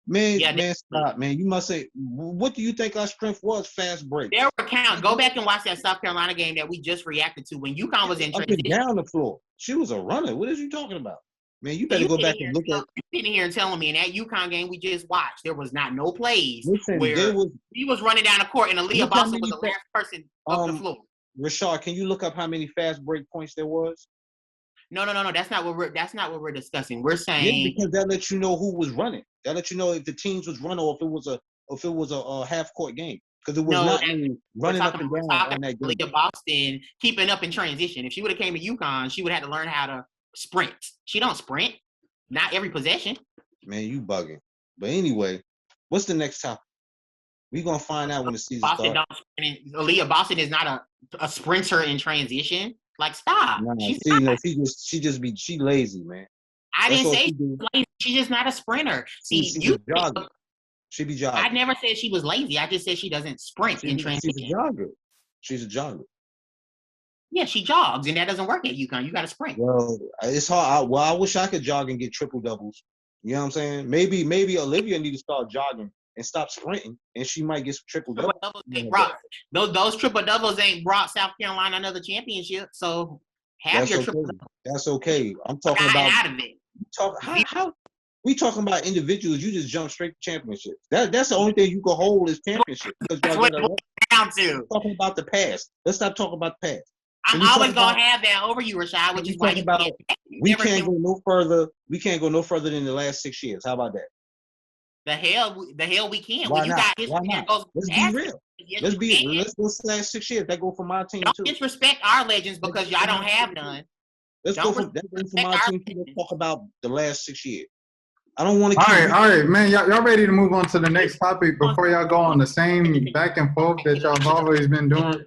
Man, stop, man. You must say, what do you think our strength was? Fast break. There were counts. Go back and watch that South Carolina game that we just reacted to when UConn was in transition. Up and down the floor. She was a runner. What is you talking about? Man, you better go back and look at. You're sitting here and telling me in that UConn game we just watched, there was not no plays where he was running down the court and Aaliyah Boston was the last person off the floor. Rashard, can you look up how many fast break points there was? No. That's not what we're discussing. We're saying because that lets you know who was running. That lets you know if the teams was running or if it was a half court game. Because it was not running up and down on that game. Aaliyah Boston keeping up in transition. If she would have came to UConn, she would have had to learn how to sprint. She don't sprint. Not every possession. Man, you bugging. But anyway, what's the next topic? We're gonna find out when the season starts. Aaliyah Boston is not a sprinter in transition. Like, stop. No, she lazy, man. I didn't say she was lazy. She's just not a sprinter. She be jogging. I never said she was lazy. I just said she doesn't sprint in transition. She's a jogger. Yeah, she jogs, and that doesn't work at UConn. You got to sprint. Well, it's hard. I wish I could jog and get triple doubles. You know what I'm saying? Maybe Olivia need to start jogging and stop sprinting, and she might get some triple doubles. Those triple doubles ain't brought South Carolina another championship. So have your triple doubles. That's okay. I'm talking about out of it. How we talking about individuals? You just jump straight to championships. That's the only thing you can hold is championship. That's what it down to. Talking about the past. Let's stop talking about the past. I'm always gonna have that over you, Rashad, which is why you can't. We can't go no further. We can't go no further than the last 6 years. How about that? The hell we can't. Why when not? You got history that goes Let's be real. Let's go for the last 6 years. That go for my team don't too. Don't disrespect our legends because y'all don't have none. Let's go for my team too. Let's talk about the last 6 years. I don't want to. All right, man. Y'all ready to move on to the next topic before y'all go on the same back and forth that y'all have always been doing?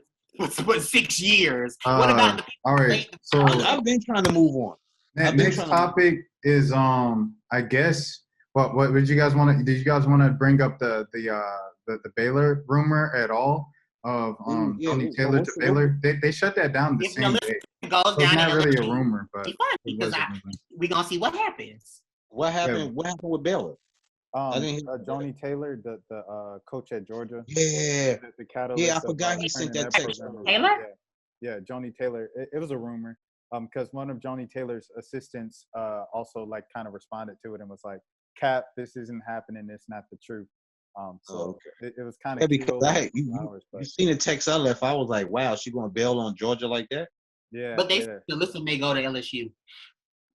For 6 years. What about the people? All right. So I've been trying to move on. Next topic is I guess what would you guys want to? Did you guys want to bring up the Baylor rumor at all of Johnny Taylor to Baylor? They shut that down the same day. So it's not really a rumor, but because we're gonna see what happens. What happened? Yeah. What happened with Baylor? Johnny Taylor, the coach at Georgia. Yeah. The catalyst. Yeah, I forgot he sent that text. Taylor. Yeah, Johnny Taylor. It was a rumor. Because one of Johnny Taylor's assistants also like kind of responded to it and was like, "Cap, this isn't happening. It's not the truth." It was kind of because you seen the text I left. I was like, "Wow, she going to bail on Georgia like that?" Yeah, but Melissa may go to LSU.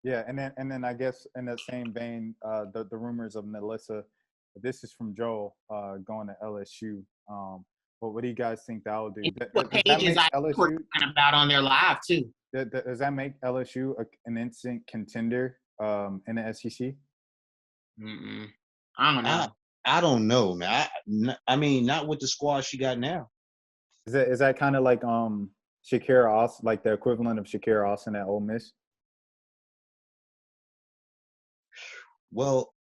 Yeah, and then I guess in that same vein, the rumors of Melissa. This is from Joel going to LSU. What do you guys think that will do? What Paige LSU about on their live too? Does that make LSU an instant contender in the SEC? I don't know. I don't know, man. I mean, not with the squad she got now. Is that kind of like Shakira Austin, like the equivalent of Shakira Austin at Ole Miss? Well,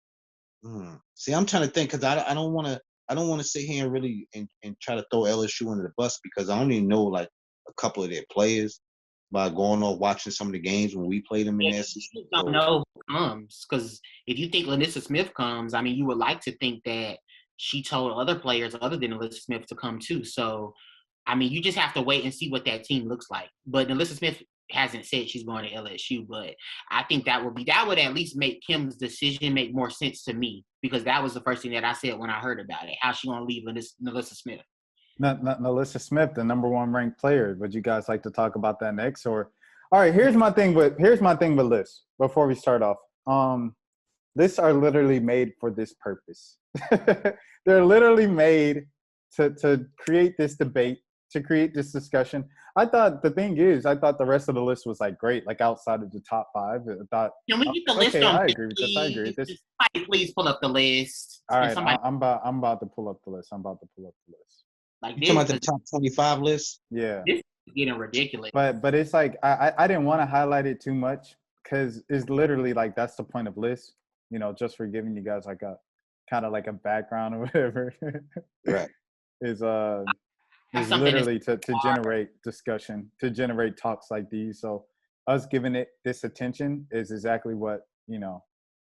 see, I'm trying to think because I don't want to sit here and really and try to throw LSU under the bus because I don't even know like a couple of their players by going or watching some of the games when we played them in the SEC. You don't know who comes because if you think Lanissa Smith comes, I mean, you would like to think that she told other players other than Lanissa Smith to come too. So, I mean, you just have to wait and see what that team looks like. But Lanissa Smith hasn't said she's going to LSU, but I think that would at least make Kim's decision make more sense to me because that was the first thing that I said when I heard about it. How she going to leave Lanissa Smith? Not Melissa Smith, the number 1 ranked player. Would you guys like to talk about that next? Or, all right, here's my thing with lists. Before we start off, lists are literally made for this purpose. They're literally made to create this debate, to create this discussion. I thought the rest of the list was like great, like outside of the top 5. I thought, can we get the list on? I agree with this. Please pull up the list. All right, I'm about to pull up the list. Like you talking about the top 25 list? Yeah. This is getting ridiculous. But it's like I didn't want to highlight it too much because it's literally like that's the point of lists, just for giving you guys like a kind of like a background or whatever. Right. Is literally to generate discussion, to generate talks like these. So us giving it this attention is exactly what,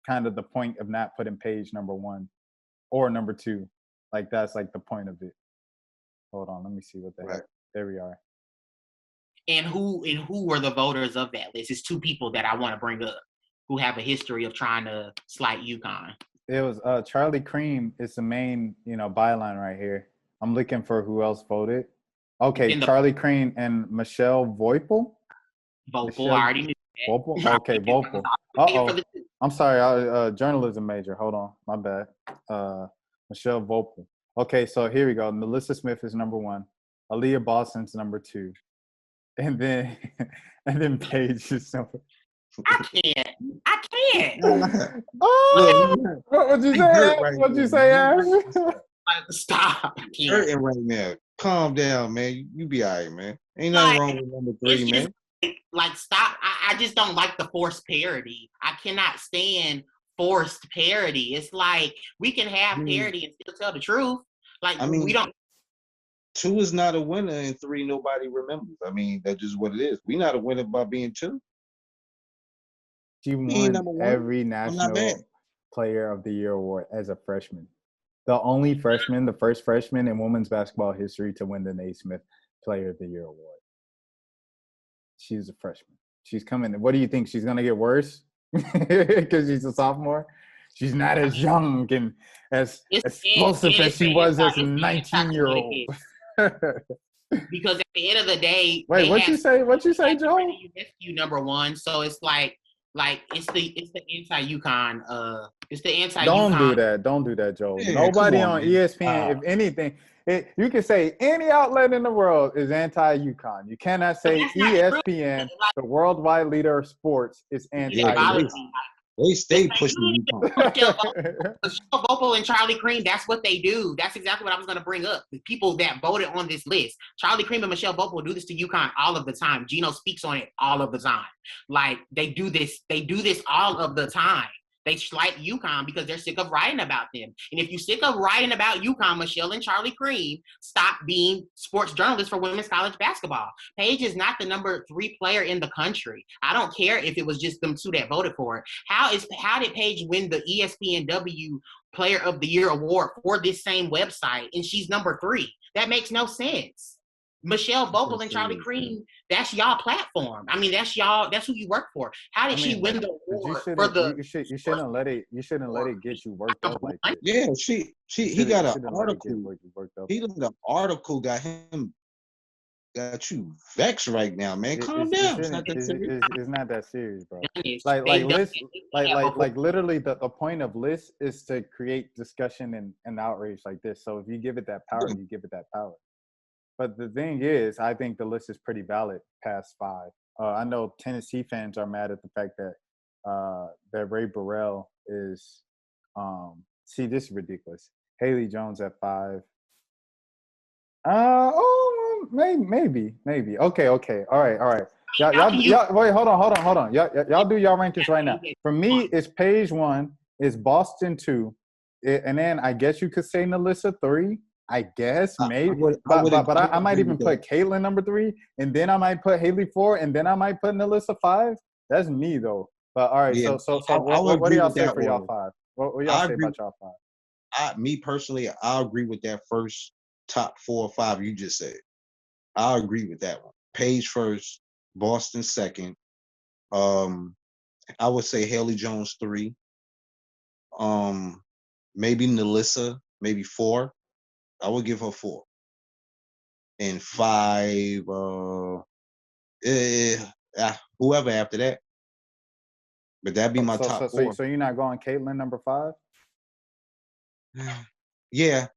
kind of the point of not putting Paige number 1 or number 2. Like that's like the point of it. Hold on, let me see what the heck. There we are. And who were the voters of that list? It's 2 people that I want to bring up who have a history of trying to slight UConn. It was Charlie Cream is the main, byline right here. I'm looking for who else voted. Okay, Charlie Cream and Michelle Voipel. I already knew that. Voipel? Okay, Voipel. Uh-oh. I'm sorry, journalism major. Hold on, my bad. Michelle Voipel. Okay, so here we go. Melissa Smith is number 1. Aaliyah Boston's number 2. And then Paige is number. I can't. Oh, what'd you say? What'd you say, Ash? Stop. Hurting right now. Calm down, man. You be all right, man. Ain't nothing wrong with number 3, man. Like, stop. I just don't like the forced parody. I cannot stand forced parody. It's like we can have parody and still tell the truth. Like, I mean, we don't. 2 is not a winner and 3 nobody remembers. I mean, that's just what it is. We're not a winner by being 2. She won every national player of the year award as a freshman. The only freshman, the first freshman in women's basketball history to win the Naismith Player of the Year award. She's a freshman. She's coming. What do you think? She's going to get worse because she's a sophomore? She's not as young and as explosive as she was as a 19-year-old. Because at the end of the day, wait, what you say? What you say, Joe? You number 1, so it's like it's the anti-UConn. It's the anti-UConn. Don't do that, Joe. Yeah, nobody on ESPN. If You can say any outlet in the world is anti-UConn. You cannot say ESPN, the worldwide leader of sports, is anti-UConn. They stay pushing Michelle Vocal and Charlie Cream, that's what they do. That's exactly what I was going to bring up. The people that voted on this list. Charlie Cream and Michelle Vocal do this to UConn all of the time. Gino speaks on it all of the time. Like, they do this all of the time. They slight UConn because they're sick of writing about them. And if you're sick of writing about UConn, Michelle and Charlie Cream, stop being sports journalists for women's college basketball. Paige is not the number 3 player in the country. I don't care if it was just them 2 that voted for it. How did Paige win the ESPNW Player of the Year award for this same website and she's number 3? That makes no sense. Michelle Vocal and Charlie Cream, that's y'all platform. I mean, that's y'all. That's who you work for. How did she win the award for the? You shouldn't let it get you worked up like that. Yeah, he got an article. He did an article got you vexed right now, man. Calm down. It's not that serious. It's not that serious, bro. Like literally, the point of lists is to create discussion and outrage like this. So if you give it that power, you give it that power. But the thing is, I think the list is pretty valid past 5. I know Tennessee fans are mad at the fact that Ray Burrell is see, this is ridiculous. Haley Jones at 5. Maybe. Okay. All right. Y'all, wait, hold on. Y'all do y'all rankings right now. For me, it's Paige 1, it's Boston 2, and then I guess you could say Nalissa 3. I guess maybe, but I might even put Caitlin number 3, and then I might put Haley 4, and then I might put Nalissa 5. That's me though. But all right, yeah. So what do y'all say for y'all 5? What do y'all say about y'all 5? Me personally, I agree with that first top 4 or 5 you just said. I agree with that one. Paige first, Boston second. I would say Haley Jones 3. Maybe Nalissa, maybe 4. I would give her 4. And 5, whoever after that. But that'd be my top 4. So you're not going Caitlin number 5? Yeah.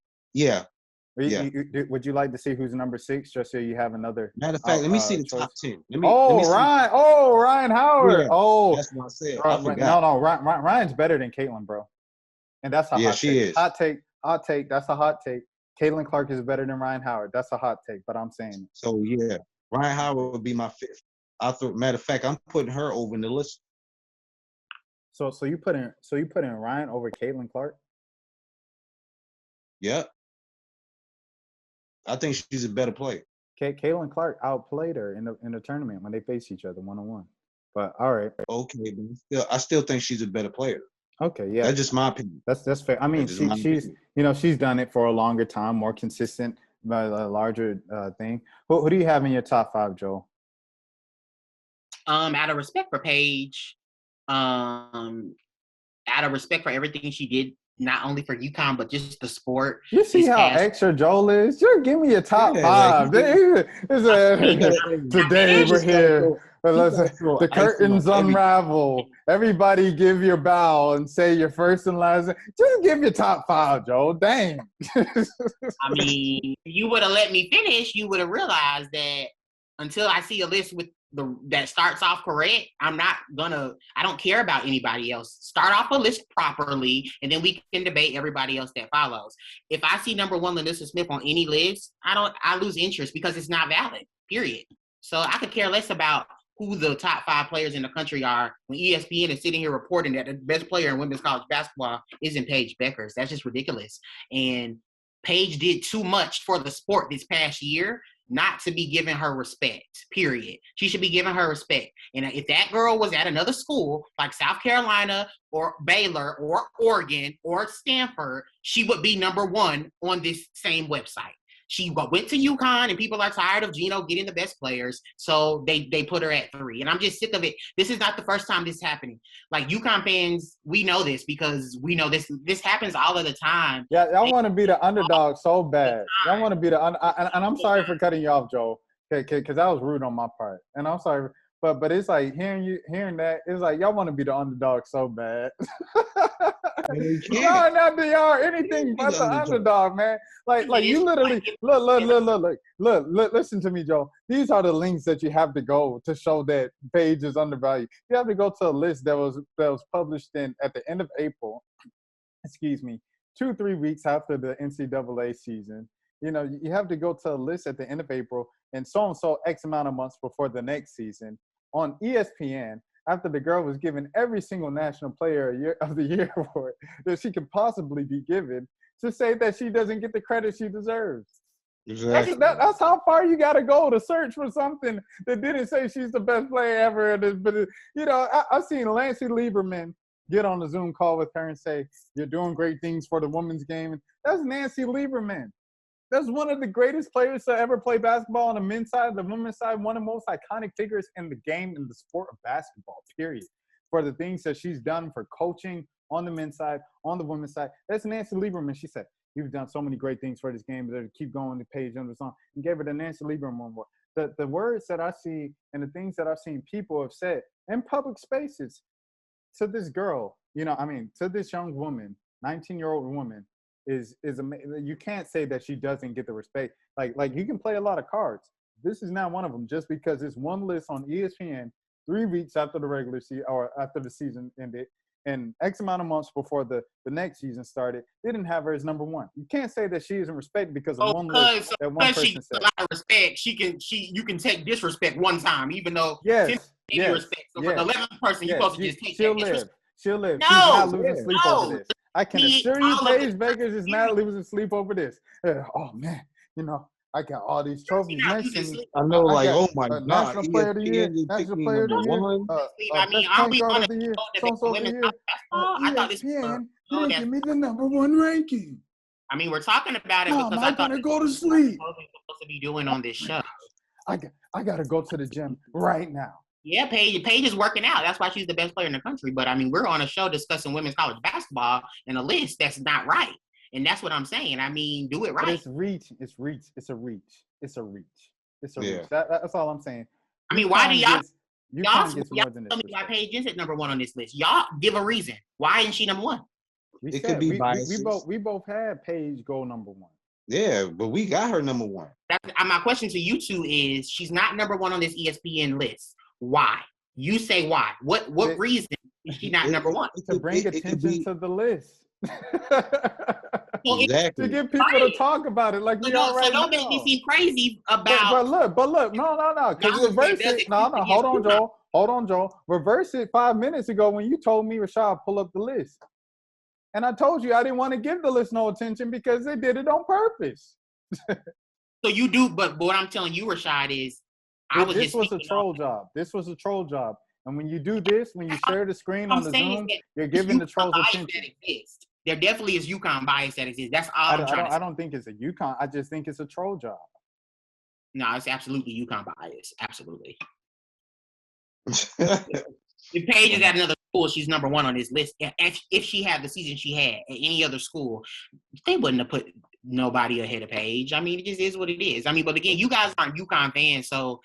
Would you like to see who's number 6, just so you have another? Matter of fact, let me see the top 10. Ryan Howard. Yeah, oh, that's what I said. I forgot. No, Ryan's better than Caitlin, bro. And that's a hot take. She is. Hot take. That's a hot take. Caitlin Clark is better than Ryan Howard. That's a hot take, but I'm saying it. So yeah, Ryan Howard would be my 5th. Matter of fact, I'm putting her over in the list. So you put in Ryan over Caitlin Clark? Yep. I think she's a better player. Caitlin Clark outplayed her in the tournament when they faced each other 1-on-1. But all right. Okay, but I still think she's a better player. Okay, yeah. That's just my opinion. That's fair. I mean, she's done it for a longer time, more consistent, but a larger thing. Who do you have in your top 5, Joel? Out of respect for Paige, out of respect for everything she did, not only for UConn, but just the sport. You see how extra Joel is? Just give me a top 5. Today we're here. The curtains unravel. Everybody give your bow and say your first and last. Just give your top 5, Joel. Dang. I mean, if you would have let me finish, you would have realized that until I see a list with that starts off correct, I don't care about anybody else. Start off a list properly, and then we can debate everybody else that follows. If I see number 1 Lanissa Smith on any list, I lose interest because it's not valid, period. So I could care less about who the top 5 players in the country are when ESPN is sitting here reporting that the best player in women's college basketball isn't Paige Bueckers. That's just ridiculous. And Paige did too much for the sport this past year not to be given her respect, period. She should be given her respect. And if that girl was at another school like South Carolina or Baylor or Oregon or Stanford, she would be number 1 on this same website. She went to UConn, and people are tired of Gino getting the best players, so they put her at 3. And I'm just sick of it. This is not the first time this is happening. Like, UConn fans, we know this because we know this happens all of the time. Yeah, y'all want to be the underdog so bad. Y'all want to be the and I'm sorry for cutting you off, Joel, because that was rude on my part. And I'm sorry, but it's like hearing that, it's like y'all want to be the underdog so bad. No, they are anything but the underdog, man. Like you literally look. Listen to me, Joe. These are the links that you have to go to show that Paige is undervalued. You have to go to a list that was published at the end of April. Excuse me, 2-3 weeks after the NCAA season. You know, you have to go to a list at the end of April and so X amount of months before the next season on ESPN. After the girl was given every single National Player of the Year award that she could possibly be given, to say that she doesn't get the credit she deserves. Exactly. That's how far you got to go to search for something that didn't say she's the best player ever. But you know, I've seen Lancey Lieberman get on the Zoom call with her and say, "You're doing great things for the women's game." That's Nancy Lieberman. That's one of the greatest players to ever play basketball on the men's side, the women's side, one of the most iconic figures in the game, in the sport of basketball, period. For the things that she's done for coaching on the men's side, on the women's side. That's Nancy Lieberman. She said, "You've done so many great things for this game, but keep going to Paige on the song," and gave her the Nancy Lieberman award. The words that I see and the things that I've seen people have said in public spaces to this girl, to this young woman, 19-year-old woman, is amazing. You can't say that she doesn't get the respect. Like you can play a lot of cards. This is not one of them. Just because it's one list on ESPN 3 weeks after the regular season or after the season ended, and X amount of months before the next season started, they didn't have her as number one. You can't say that she isn't respected because of one list that one person said. A lot of respect. You can take disrespect one time, even though yes. respect. So for the 11th person, you're supposed to just take that disrespect. She'll live. No, she's not losing sleep over this. I can assure you, Paige Bueckers is not losing sleep over this. Oh man, I got all these trophies next to me. I know, oh my God, National Player of the Year, National Player of the Year, Best Point Guard of the Year, so-and-so of the Year. ESPN didn't give me the number one ranking. I mean, we're talking about it because I thought to go to sleep. What we're supposed to be doing on this show. I got to go to the gym right now. Yeah, Paige is working out. That's why she's the best player in the country. But, I mean, we're on a show discussing women's college basketball and a list that's not right. And that's what I'm saying. I mean, do it right. But it's a reach. That's all I'm saying. I mean, why do y'all tell me why Paige isn't number one on this list? Y'all give a reason. Why isn't she number one? Could be biased. We both had Paige go number one. Yeah, but we got her number one. My question to you two is, she's not number one on this ESPN list. Why? You say why. What reason is she not number one? To bring attention to the list. Exactly. To get people to talk about it like we are right now. So don't make me seem crazy about. But look, no. Because reverse it. No. Hold on, Joel. Reverse it 5 minutes ago when you told me, Rashad, pull up the list. And I told you I didn't want to give the list no attention because they did it on purpose. So you do, but what I'm telling you, Rashad, is this was a troll job. This was a troll job. And when you do this, when you share the screen on the Zoom, you're giving the trolls attention. There definitely is UConn bias that exists. That's all I'm trying to say. I don't think it's a UConn. I just think it's a troll job. No, it's absolutely UConn bias. Absolutely. If Paige is at another school, she's number one on this list. If she had the season she had at any other school, they wouldn't have put nobody ahead of Paige. I mean, it just is what it is. I mean, but again, you guys aren't UConn fans, so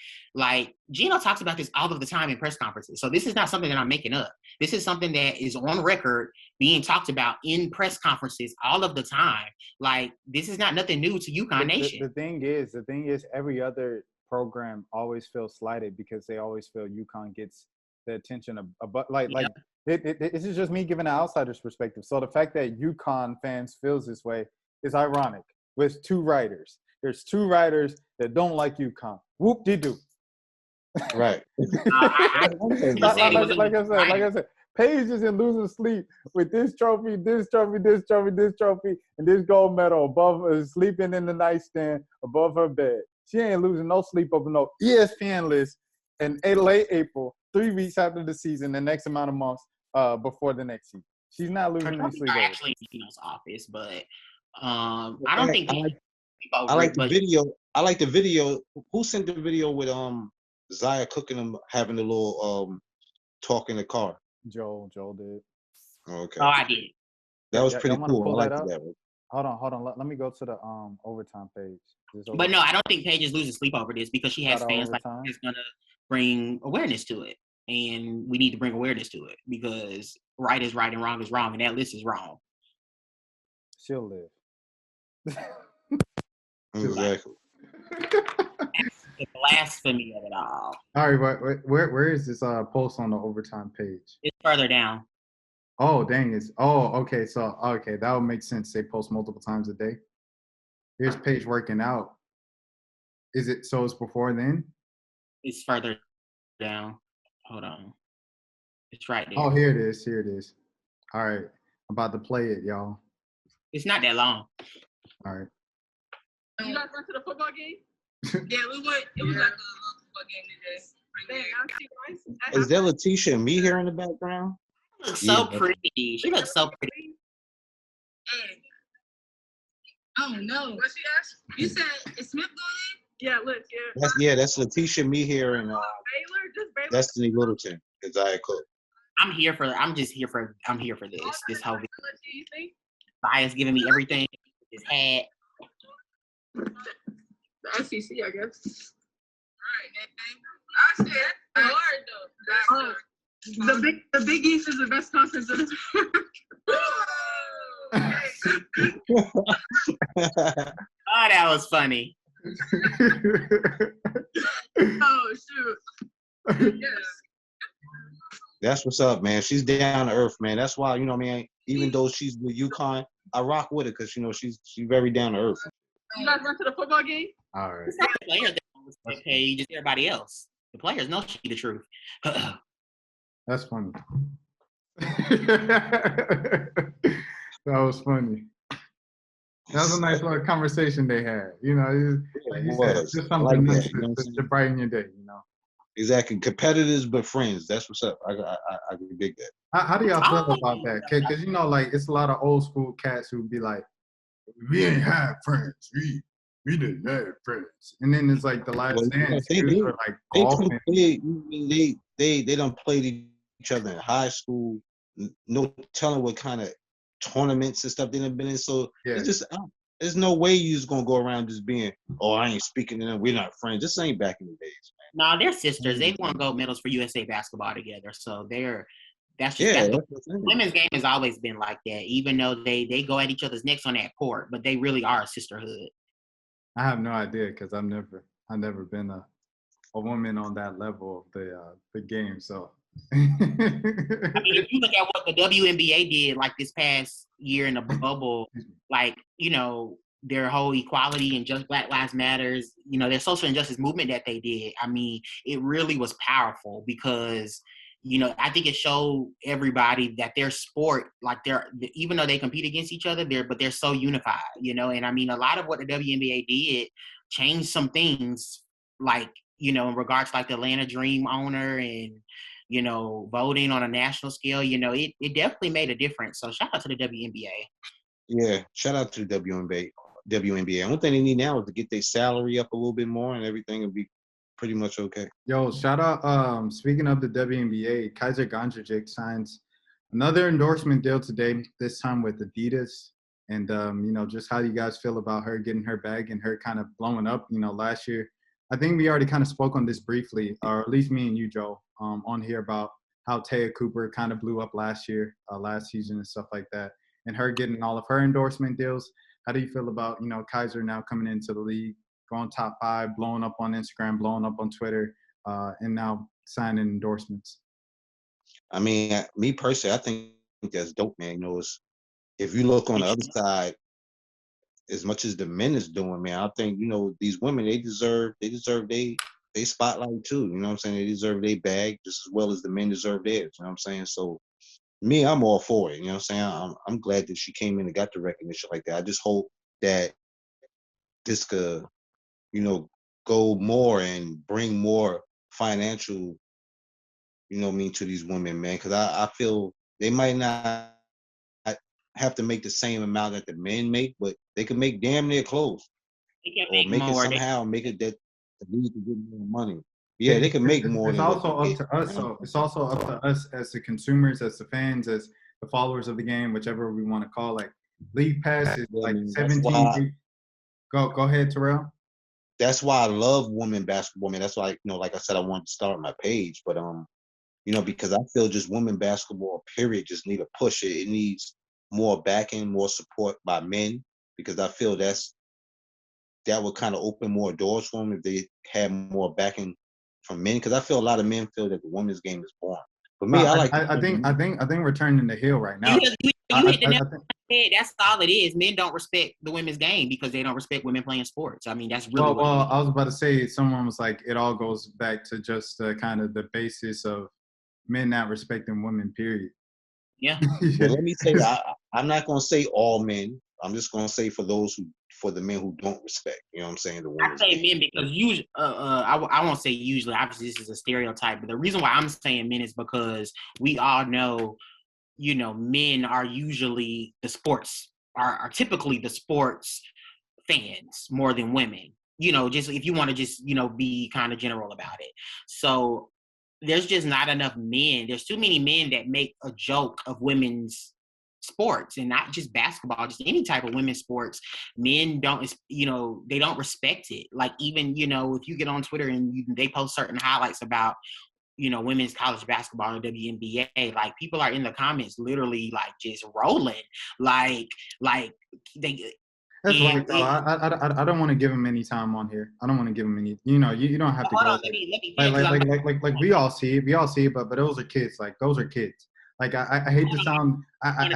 Gino talks about this all of the time in press conferences. So this is not something that I'm making up. This is something that is on record being talked about in press conferences all of the time. This is not nothing new to UConn Nation. The thing is, every other program always feels slighted because they always feel UConn gets the attention of this is just me giving an outsider's perspective. So the fact that UConn fans feels this way is ironic. With two writers, there's two writers that don't like UConn. Whoop-de-doo. Right. Like I said, Paige isn't losing sleep with this trophy, and this gold medal above her, sleeping in the nightstand above her bed. She ain't losing no sleep over no ESPN list in late April, 3 weeks after the season, the next amount of months before the next season. She's not losing any sleep over. Actually in Gino's office, but I don't think I like the video. I like the video. Who sent the video with Zaya Cooke and them having a little talk in the car? Joel did. Okay. Oh, I did. That was pretty cool. I liked that one. Hold on. Let me go to the overtime page. But no, I don't think Paige is losing sleep over this because she has fans that's gonna bring awareness to it. and we need to bring awareness to it because right is right and wrong is wrong, and that list is wrong. She'll live. Exactly. The blasphemy of it all. All right, where is this post on the overtime page? It's further down. Oh, dang, okay, so okay, that would make sense. They post multiple times a day. Here's Paige working out. Is it so it's before then? It's further down. Hold on. It's right there. Oh, here it is. All right. I'm about to play it, y'all. It's not that long. All right. You guys went to the football game? Yeah, we went. It was like a little football game today. Is there Letitia and me here in the background? She looks so pretty. She looks so pretty. Hey. Oh no. What she asked? You said is Smith going Yeah, look, yeah. That's Letitia, me here, and Baylor, just Baylor. Destiny Littleton, Isaiah Cooke. I'm here for this. This whole What do you think? Bias giving me everything. His hat. The SEC, I guess. Right, man. I said that's hard though. The Big East is the best conference in Oh, that was funny. Oh shoot. Yes. That's what's up, man. She's down to earth, man. That's why, you know what I mean? Even though she's with UConn, I rock with her because, you know, she's very down to earth. You guys went to the football game? All right. It's not the players that on the same page, just everybody else. The players know she the truth. That's funny. That was funny. That was a nice little conversation they had. You know, like you said, just something like nice that, to brighten your day, you know. Exactly. Competitors but friends. That's what's up. I can dig that. How do y'all feel about that? Because, you know, like, it's a lot of old school cats who be like, we ain't have friends. We didn't have friends. And then it's like the last dance. They like they done played each other in high school. No telling what kind of tournaments and stuff they done been in. So it's just there's no way you just gonna go around just being, oh, I ain't speaking to them. We're not friends. This ain't back in the days, man. No, they're sisters. They won gold medals for USA basketball together. So women's game has always been like that, even though they go at each other's necks on that court, but they really are a sisterhood. I have no idea because I've never been a woman on that level of the game. So I mean, if you look at what the WNBA did like this past year in the bubble, like, you know, their whole equality and just Black Lives Matters, you know, their social injustice movement that they did, I mean, it really was powerful because, you know, I think it showed everybody that their sport, like even though they compete against each other, they're so unified, you know. And I mean, a lot of what the WNBA did changed some things, like, you know, in regards to like the Atlanta Dream owner and, you know, voting on a national scale, you know, it definitely made a difference. So shout out to the WNBA. Yeah, shout out to the WNBA. One thing they need now is to get their salary up a little bit more, and everything will be pretty much okay. Yo, shout out, speaking of the WNBA, Kaiser Gandrajic signs another endorsement deal today, this time with Adidas. And, you know, just how do you guys feel about her getting her bag and her kind of blowing up, you know, last year? I think we already kind of spoke on this briefly, or at least me and you, Joe, on here about how Taya Cooper kind of blew up last season and stuff like that. And her getting all of her endorsement deals. How do you feel about, you know, Kaiser now coming into the league, going top 5, blowing up on Instagram, blowing up on Twitter, and now signing endorsements? I mean, me personally, I think that's dope, man. You know, if you look on the other side, as much as the men is doing, man, I think, you know, these women, they deserve they spotlight too. You know what I'm saying? They deserve their bag just as well as the men deserve theirs. You know what I'm saying? So me, I'm all for it. You know what I'm saying? I'm glad that she came in and got the recognition like that. I just hope that this could, you know, go more and bring more financial, you know what I mean, to these women, man. Because I feel they might not have to make the same amount that the men make, but they can make damn near close. They can or make more. It somehow, make it that the league can get more money. Yeah, they can make more. It's also up to us. So it's also up to us as the consumers, as the fans, as the followers of the game, whichever we want to call it. League pass is like 17. Go ahead, Terrell. That's why I love women basketball, man. That's why, you know, like I said, I wanted to start my page, but because I feel just women basketball, period, just need a push. It needs more backing, more support by men, because I feel that would kind of open more doors for them if they had more backing from men. Because I feel a lot of men feel that the women's game is boring. For me, I like. I think we're turning the heel right now. You hit the nail on the head. That's all it is. Men don't respect the women's game because they don't respect women playing sports. I mean, that's really well. I was about to say, someone was like, it all goes back to just kind of the basis of men not respecting women. Period. Yeah. Well, let me say, I'm not gonna say all men. I'm just gonna say for the men who don't respect. You know what I'm saying? The women's I say game. men because usually, I won't say usually. Obviously, this is a stereotype, but the reason why I'm saying men is because we all know, men are usually are typically the sports fans more than women. Just if you want to just be kind of general about it. So there's just not enough men. There's too many men that make a joke of women's sports, and not just basketball, just any type of women's sports. Men don't, they don't respect it. Like, even, if you get on Twitter and they post certain highlights about, women's college basketball or WNBA, like, people are in the comments literally like just rolling, like they. That's right, though. I don't want to give him any time on here. I don't want to give him any. You don't have to go. Let me finish. Like we all see it, but those are kids. Like, those are kids. Like, I hate to sound. I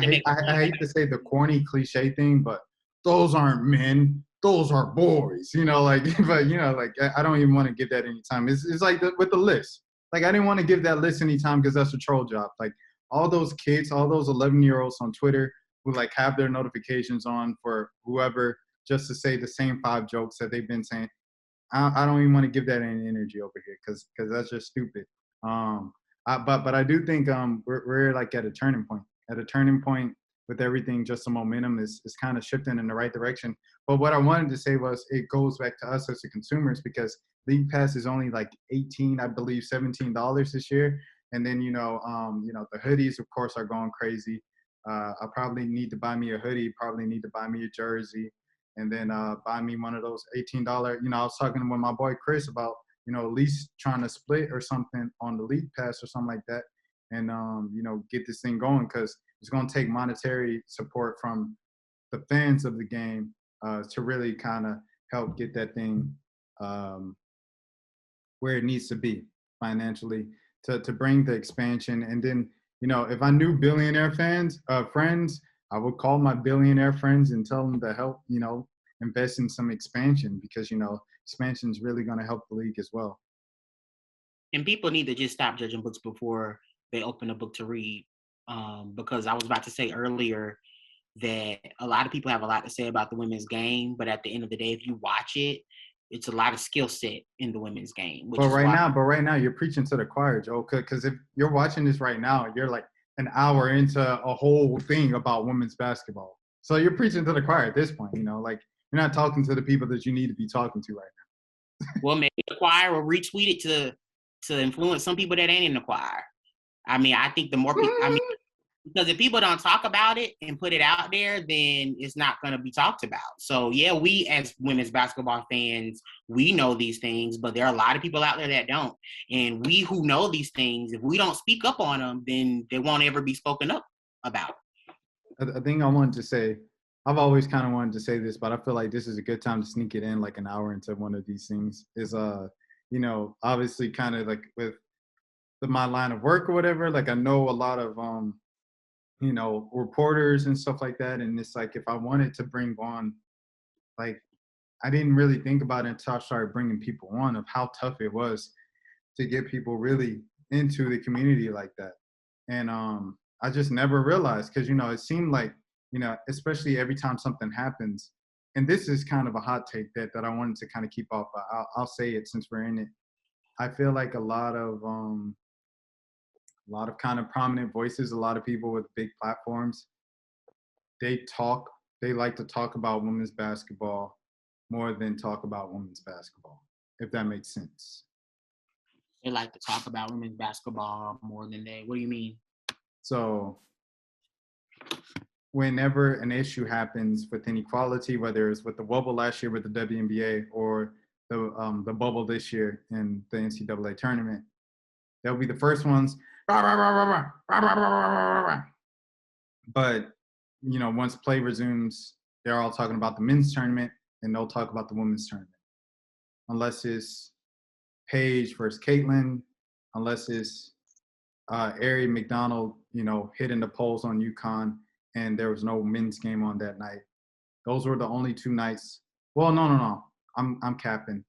hate to say the corny cliche thing, but those aren't men. Those are boys. Like, but like, I don't even want to give that any time. It's like with the list. Like, I didn't want to give that list any time because that's a troll job. Like, all those kids, all those 11-year-olds on Twitter who like have their notifications on for whoever just to say the same 5 jokes that they've been saying. I don't even want to give that any energy over here because that's just stupid. But I do think we're like at a turning point. At a turning point with everything, just the momentum is kind of shifting in the right direction. But what I wanted to say was it goes back to us as the consumers, because League Pass is only like $17 this year. And then, the hoodies, of course, are going crazy. I probably need to buy me a hoodie, probably need to buy me a jersey, and then buy me one of those $18. I was talking with my boy Chris about, at least trying to split or something on the League Pass or something like that, and get this thing going, because it's going to take monetary support from the fans of the game to really kind of help get that thing where it needs to be financially to bring the expansion. And then, if I knew billionaire friends, I would call my billionaire friends and tell them to help, invest in some expansion, because, expansion is really going to help the league as well. And people need to just stop judging books before they open a book to read. Because I was about to say earlier that a lot of people have a lot to say about the women's game, but at the end of the day, if you watch it, it's a lot of skill set in the women's game. But right now, you're preaching to the choir, Joe. Because if you're watching this right now, you're like an hour into a whole thing about women's basketball. So you're preaching to the choir at this point. Like, you're not talking to the people that you need to be talking to right now. Well, maybe the choir will retweet it to influence some people that ain't in the choir. I mean, I think the more people, because if people don't talk about it and put it out there, then it's not going to be talked about. So, yeah, we as women's basketball fans, we know these things, but there are a lot of people out there that don't. And we who know these things, if we don't speak up on them, then they won't ever be spoken up about. I think I wanted to say, I've always kind of wanted to say this, but I feel like this is a good time to sneak it in like an hour into one of these things. Is, obviously kind of like with my line of work or whatever, like I know a lot of, reporters and stuff like that. And it's like, if I wanted to bring on, like, I didn't really think about it until I started bringing people on, of how tough it was to get people really into the community like that. And I just never realized, because, it seemed like, especially every time something happens, and this is kind of a hot take that I wanted to kind of keep off, but I'll say it since we're in it. I feel like a lot of kind of prominent voices, a lot of people with big platforms, they like to talk about women's basketball more than talk about women's basketball, if that makes sense. They like to talk about women's basketball more than what do you mean? So whenever an issue happens with inequality, whether it's with the bubble last year with the WNBA or the bubble this year in the NCAA tournament, They'll be the first ones. But, you know, once play resumes, they're all talking about the men's tournament, and they'll talk about the women's tournament. Unless it's Paige versus Caitlin, unless it's Ari McDonald, you know, hitting the polls on UConn, and there was no men's game on that night. Those were the only 2 nights. Well, no. I'm capping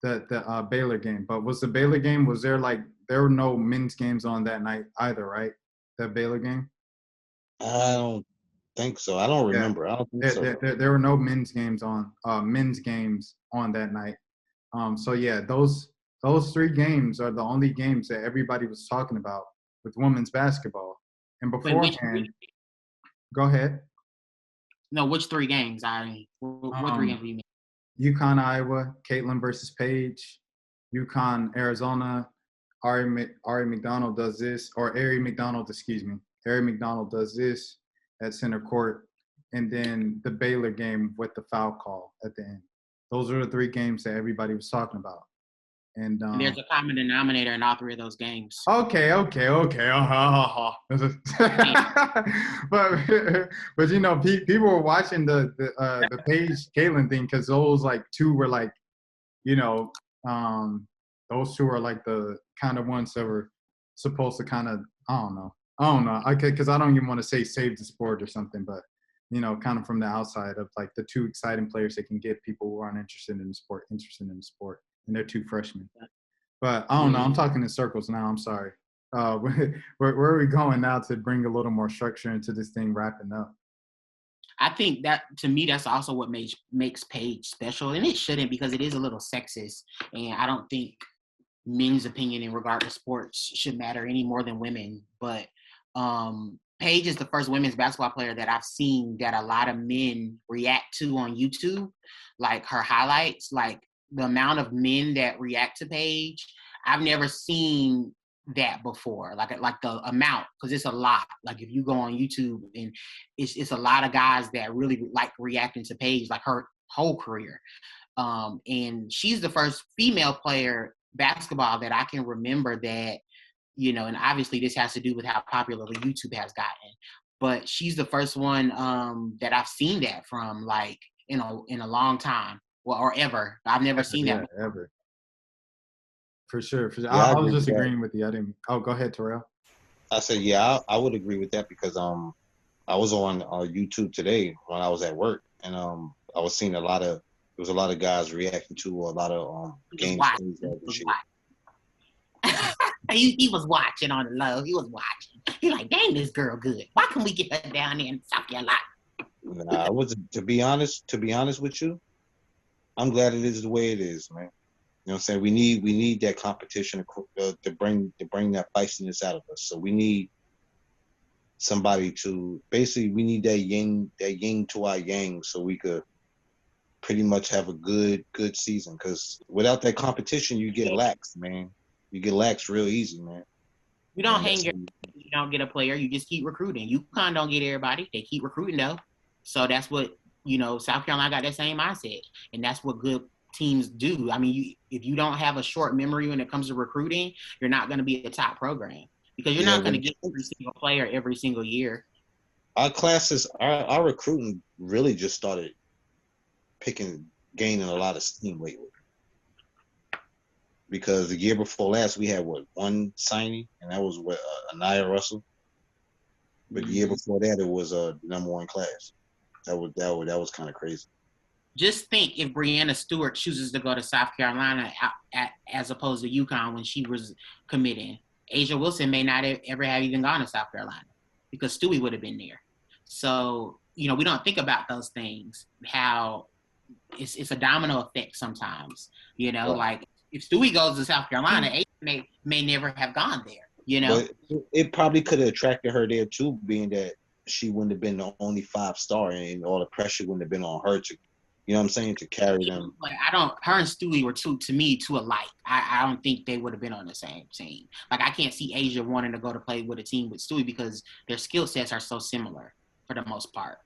the Baylor game. But was the Baylor game, was there were no men's games on that night either, right? That Baylor game? I don't think so. I don't remember. I don't think so. There were no men's games on that night. So yeah, those 3 games are the only games that everybody was talking about with women's basketball. And beforehand, go ahead. No, which 3 games? What 3 games do you mean? UConn, Iowa, Caitlin versus Paige. UConn, Arizona, Ari McDonald does this, or Ari McDonald, excuse me. Ari McDonald does this at center court. And then the Baylor game with the foul call at the end. Those are the 3 games that everybody was talking about. And there's a common denominator in all 3 of those games. Okay. but you know, people were watching the Paige Caitlin thing because those 2 were you know, those 2 are the kind of ones that were supposed to kind of I don't know. Okay, because I don't even want to say save the sport or something, but you know, kind of from the outside of the 2 exciting players that can get people who aren't interested in the sport, and they're 2 freshmen. But I don't know. I'm talking in circles now. I'm sorry. Where are we going now to bring a little more structure into this thing wrapping up? I think that, to me, that's also what makes Paige special. And it shouldn't, because it is a little sexist. And I don't think men's opinion in regard to sports should matter any more than women. But Paige is the first women's basketball player that I've seen that a lot of men react to on YouTube, her highlights, the amount of men that react to Paige. I've never seen that before, like the amount, because it's a lot. If you go on YouTube, and it's a lot of guys that really like reacting to Paige, her whole career. And she's the first female player basketball that I can remember that, you know, and obviously this has to do with how popular YouTube has gotten, but she's the first one that I've seen that from in a long time, or ever. I've never seen that before. Ever. For sure. Yeah, I was just agreeing with you. I didn't. Oh, go ahead, Terrell. I said, yeah, I would agree with that because I was on YouTube today when I was at work, and I was seeing there was a lot of guys reacting to a lot of games. He was watching on the low. He was watching. He dang, this girl good. Why can we get her down there in South Carolina? Nah, I wasn't. To be honest with you, I'm glad it is the way it is, man. You know what I'm saying? We need that competition to bring that feistiness out of us. So we need somebody to basically, we need that yin to our yang, so we could pretty much have a good season. Because without that competition, you get lax, man. You get lax real easy, man. You don't you don't get a player. You just keep recruiting. UConn don't get everybody. They keep recruiting though. So that's what, you know, South Carolina got that same mindset, and that's what good teams do. I mean, if you don't have a short memory when it comes to recruiting, you're not going to be a top program, because you're not going to get every single player every single year. Our classes, our recruiting really just started gaining a lot of steam lately. Because the year before last, we had one signing, and that was Anaya Russell. But the year before that, it was number 1 class. That was kind of crazy. Just think if Breanna Stewart chooses to go to South Carolina as opposed to UConn when she was committing, Asia Wilson may not ever have even gone to South Carolina, because Stewie would have been there. So, you know, we don't think about those things, how it's a domino effect sometimes, you know, Right. If Stewie goes to South Carolina, Asia may never have gone there, you know. But it probably could have attracted her there too, being that she wouldn't have been the only 5-star, and all the pressure wouldn't have been on her to, you know what I'm saying, to carry them. Her and Stewie were too alike. I don't think they would have been on the same team. I can't see Asia wanting to go to play with a team with Stewie, because their skill sets are so similar for the most part.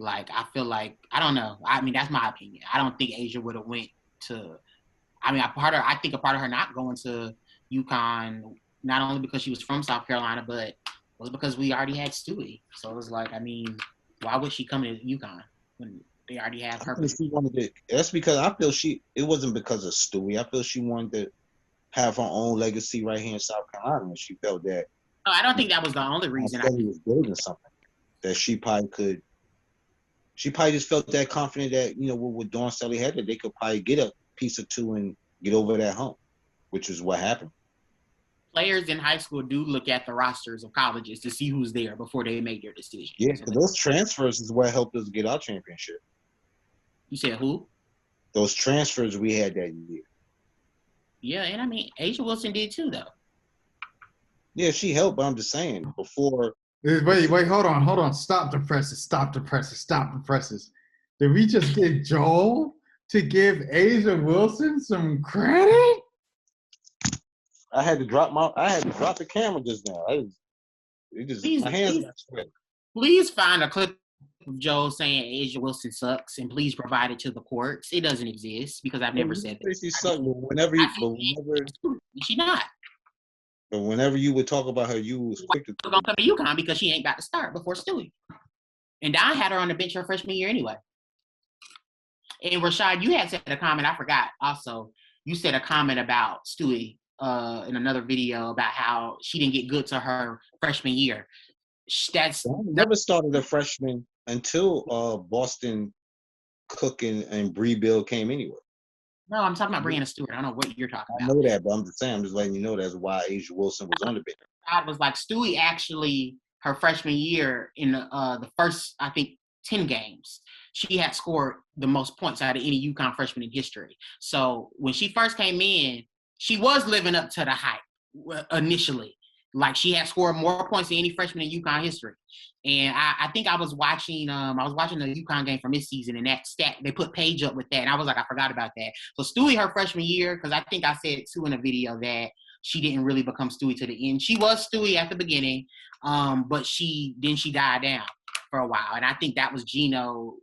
I feel I don't know. I mean, that's my opinion. I don't think Asia would have went to. I mean, I think a part of her not going to UConn not only because she was from South Carolina, but was because we already had Stewie. So it was like, I mean, why would she come to UConn when they already have her? She wanted it. That's because I feel it wasn't because of Stewie. I feel she wanted to have her own legacy right here in South Carolina. And she felt that. No, I don't think that was the only reason. He was building something that she probably could. She probably just felt that confident that, you know, with Dawn Staley had, that they could probably get a piece or two and get over that hump, which is what happened. Players in high school do look at the rosters of colleges to see who's there before they make their decision. Yeah, because those transfers is what helped us get our championship. You said who? Those transfers we had that year. Yeah, and I mean, Asia Wilson did too, though. Yeah, she helped, but I'm just saying, before. Wait, hold on. Stop the presses. Did we just get Joel to give Asia Wilson some credit? I had to drop the camera just now. My hands got sweaty. Please find a clip of Joel saying Asia Wilson sucks, and please provide it to the courts. It doesn't exist because I've never said that. She sucked, She not. But whenever you would talk about her, you was quick to gonna come to UConn because she ain't got to start before Stewie. And I had her on the bench her freshman year anyway. And Rashad, you had said a comment, I forgot also. You said a comment about Stewie in another video about how she didn't get good to her freshman year. That's never started a freshman until Boston, Cooke, and Bree Bill came anyway. No, I'm talking about Brianna Stewart. I don't know what you're talking about. I know that, but I'm just saying, I'm just letting you know that's why Asia Wilson was on the bench. I was like, Stewie actually, her freshman year in the first, I think, 10 games, she had scored the most points out of any UConn freshman in history. So when she first came in, she was living up to the hype initially. Like, she had scored more points than any freshman in UConn history. And I think I was watching the UConn game from this season, and that stat, they put Paige up with that. And I was like, I forgot about that. So Stewie, her freshman year, because I think I said too in a video that she didn't really become Stewie to the end. She was Stewie at the beginning, but she died down for a while. And I think that was Gino.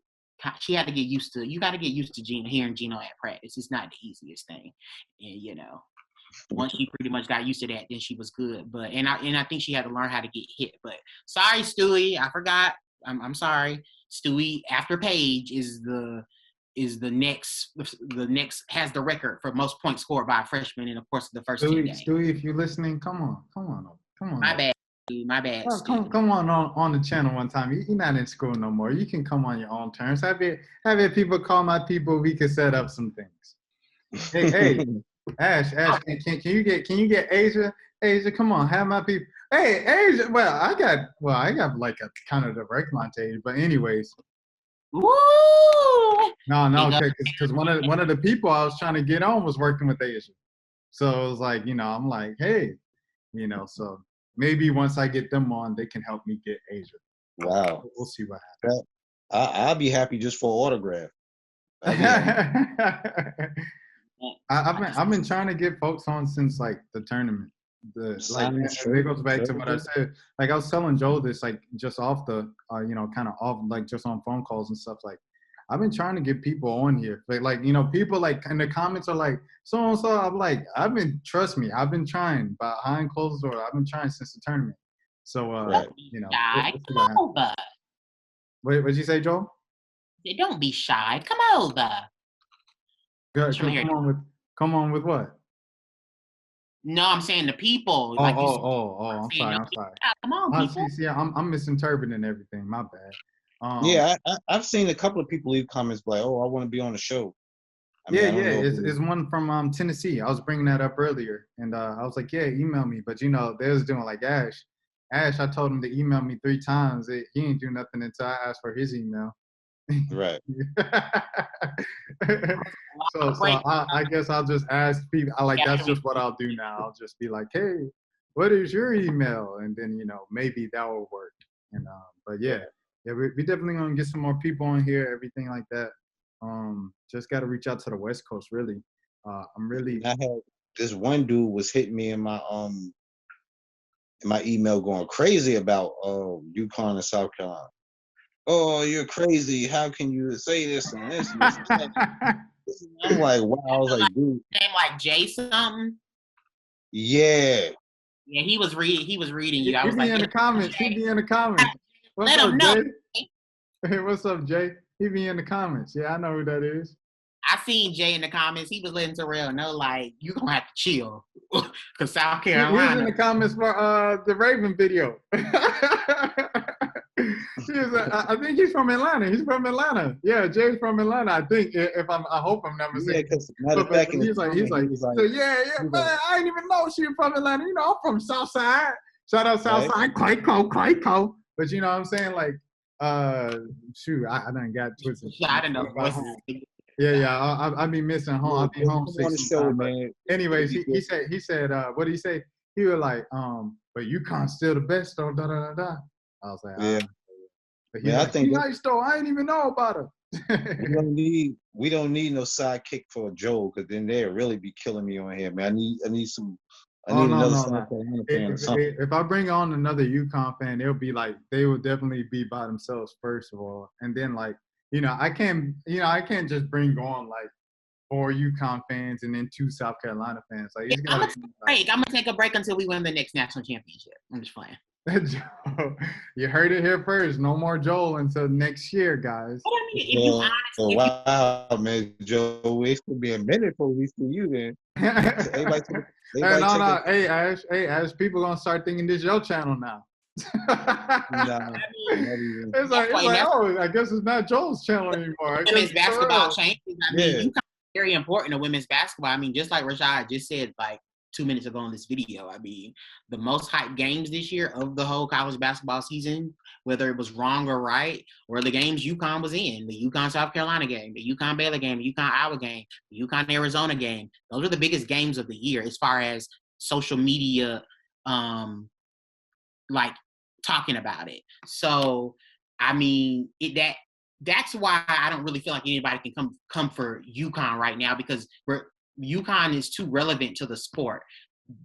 She had to get used to, you got to get used to Gino, hearing Gino at practice. It's not the easiest thing. And, you know, once she pretty much got used to that, then she was good. But and I think she had to learn how to get hit. But sorry, Stewie, I forgot. I'm sorry. Stewie, after Paige, is the next has the record for most points scored by a freshman in the course of the first 10 games. Stewie, if you're listening, come on. My bad. Oh, come on the channel one time. You're not in school no more. You can come on your own terms. Have your people call my people. We can set up some things. Hey, Ash, can you get Asia? Asia, come on, have my people. Hey, Asia. I got like a kind of direct line to Asia, but anyways. Woo! No, because one of the people I was trying to get on was working with Asia, so it was like, you know, I'm like, hey, you know, so maybe once I get them on, they can help me get Asia. Wow, we'll see what happens. I'll be happy just for autograph. I've been trying to get folks on since like the tournament. It goes back to what I said. Like I was telling Joe this, like just off the, kind of off, like just on phone calls and stuff. Like I've been trying to get people on here. Like you know, people like in the comments are like so and so. I'm like, trust me, I've been trying behind closed doors. I've been trying since the tournament. So you know, come over. What'd you say, Joe? Don't be shy. Come over. Good. Come on with what? No, I'm saying the people. I'm sorry. Come on, people. See, I'm misinterpreting everything. My bad. Yeah, I've seen a couple of people leave comments like, "Oh, I want to be on the show." It's one from Tennessee. I was bringing that up earlier, and I was like, "Yeah, email me." But you know, they was doing like Ash. I told him to email me 3 times. He ain't do nothing until I asked for his email. Right. so I guess I'll just ask people. That's just what I'll do now. I'll just be like, hey, what is your email? And then, you know, maybe that will work. And but yeah, we definitely gonna get some more people on here, everything like that. Just gotta reach out to the West Coast, really. I had this one dude was hitting me in my email going crazy about UConn and South Carolina. Oh, you're crazy. How can you say this and this and this? I'm like, wow. I was like, dude. Name like Jay something? Yeah. Yeah, he was reading. He was reading you. I He was be like, in the comments. He be in the comments. What's let up, him know. Jay? Hey, what's up, Jay? He be in the comments. Yeah, I know who that is. I seen Jay in the comments. He was letting Terrell know, like, you gonna have to chill, cause South Carolina. He was in the comments for the Raven video. I think he's from Atlanta. He's from Atlanta. Yeah, Jay's from Atlanta. I think. I hope I'm not mistaken. Yeah, because matter of fact, he's like, so yeah, man. I didn't even know she was from Atlanta. You know, I'm from Southside. Shout out Southside, quite cold. But you know what I'm saying? Like, shoot, I done got twisted. I don't know. Yeah. I'll be missing home. I'll be home on the show, man. Anyways, he said, what did he say? He was like, but UConn still the best, though. Da da da da. I was like, yeah. But he's like, I think nice though. I didn't even know about her. we don't need no sidekick for Joe, because then they'll really be killing me on here, man. I need another South Carolina fan or something. If I bring on another UConn fan, they'll be like, they will definitely be by themselves first of all, and then like, I can't just bring on like 4 UConn fans and then 2 South Carolina fans. Like, I'm gonna take a break until we win the next national championship. I'm just playing. You heard it here first. No more Joel until next year, guys. But I mean, wow, man, Joe, it could be a minute before we see you then. Hey, Ash, people gonna start thinking this your channel now. It's like, oh, I guess it's not Joel's channel anymore. Women's basketball changes. I mean, UConn is very important to women's basketball. I mean, just like Rashad just said, like 2 minutes ago in this video, I mean, the most hyped games this year of the whole college basketball season, whether it was wrong or right, were the games UConn was in. The UConn South Carolina game, the UConn Baylor game, the UConn Iowa game, the UConn Arizona game. Those are the biggest games of the year as far as social media, like talking about it. So, I mean, that's why I don't really feel like anybody can come for UConn right now, because UConn is too relevant to the sport.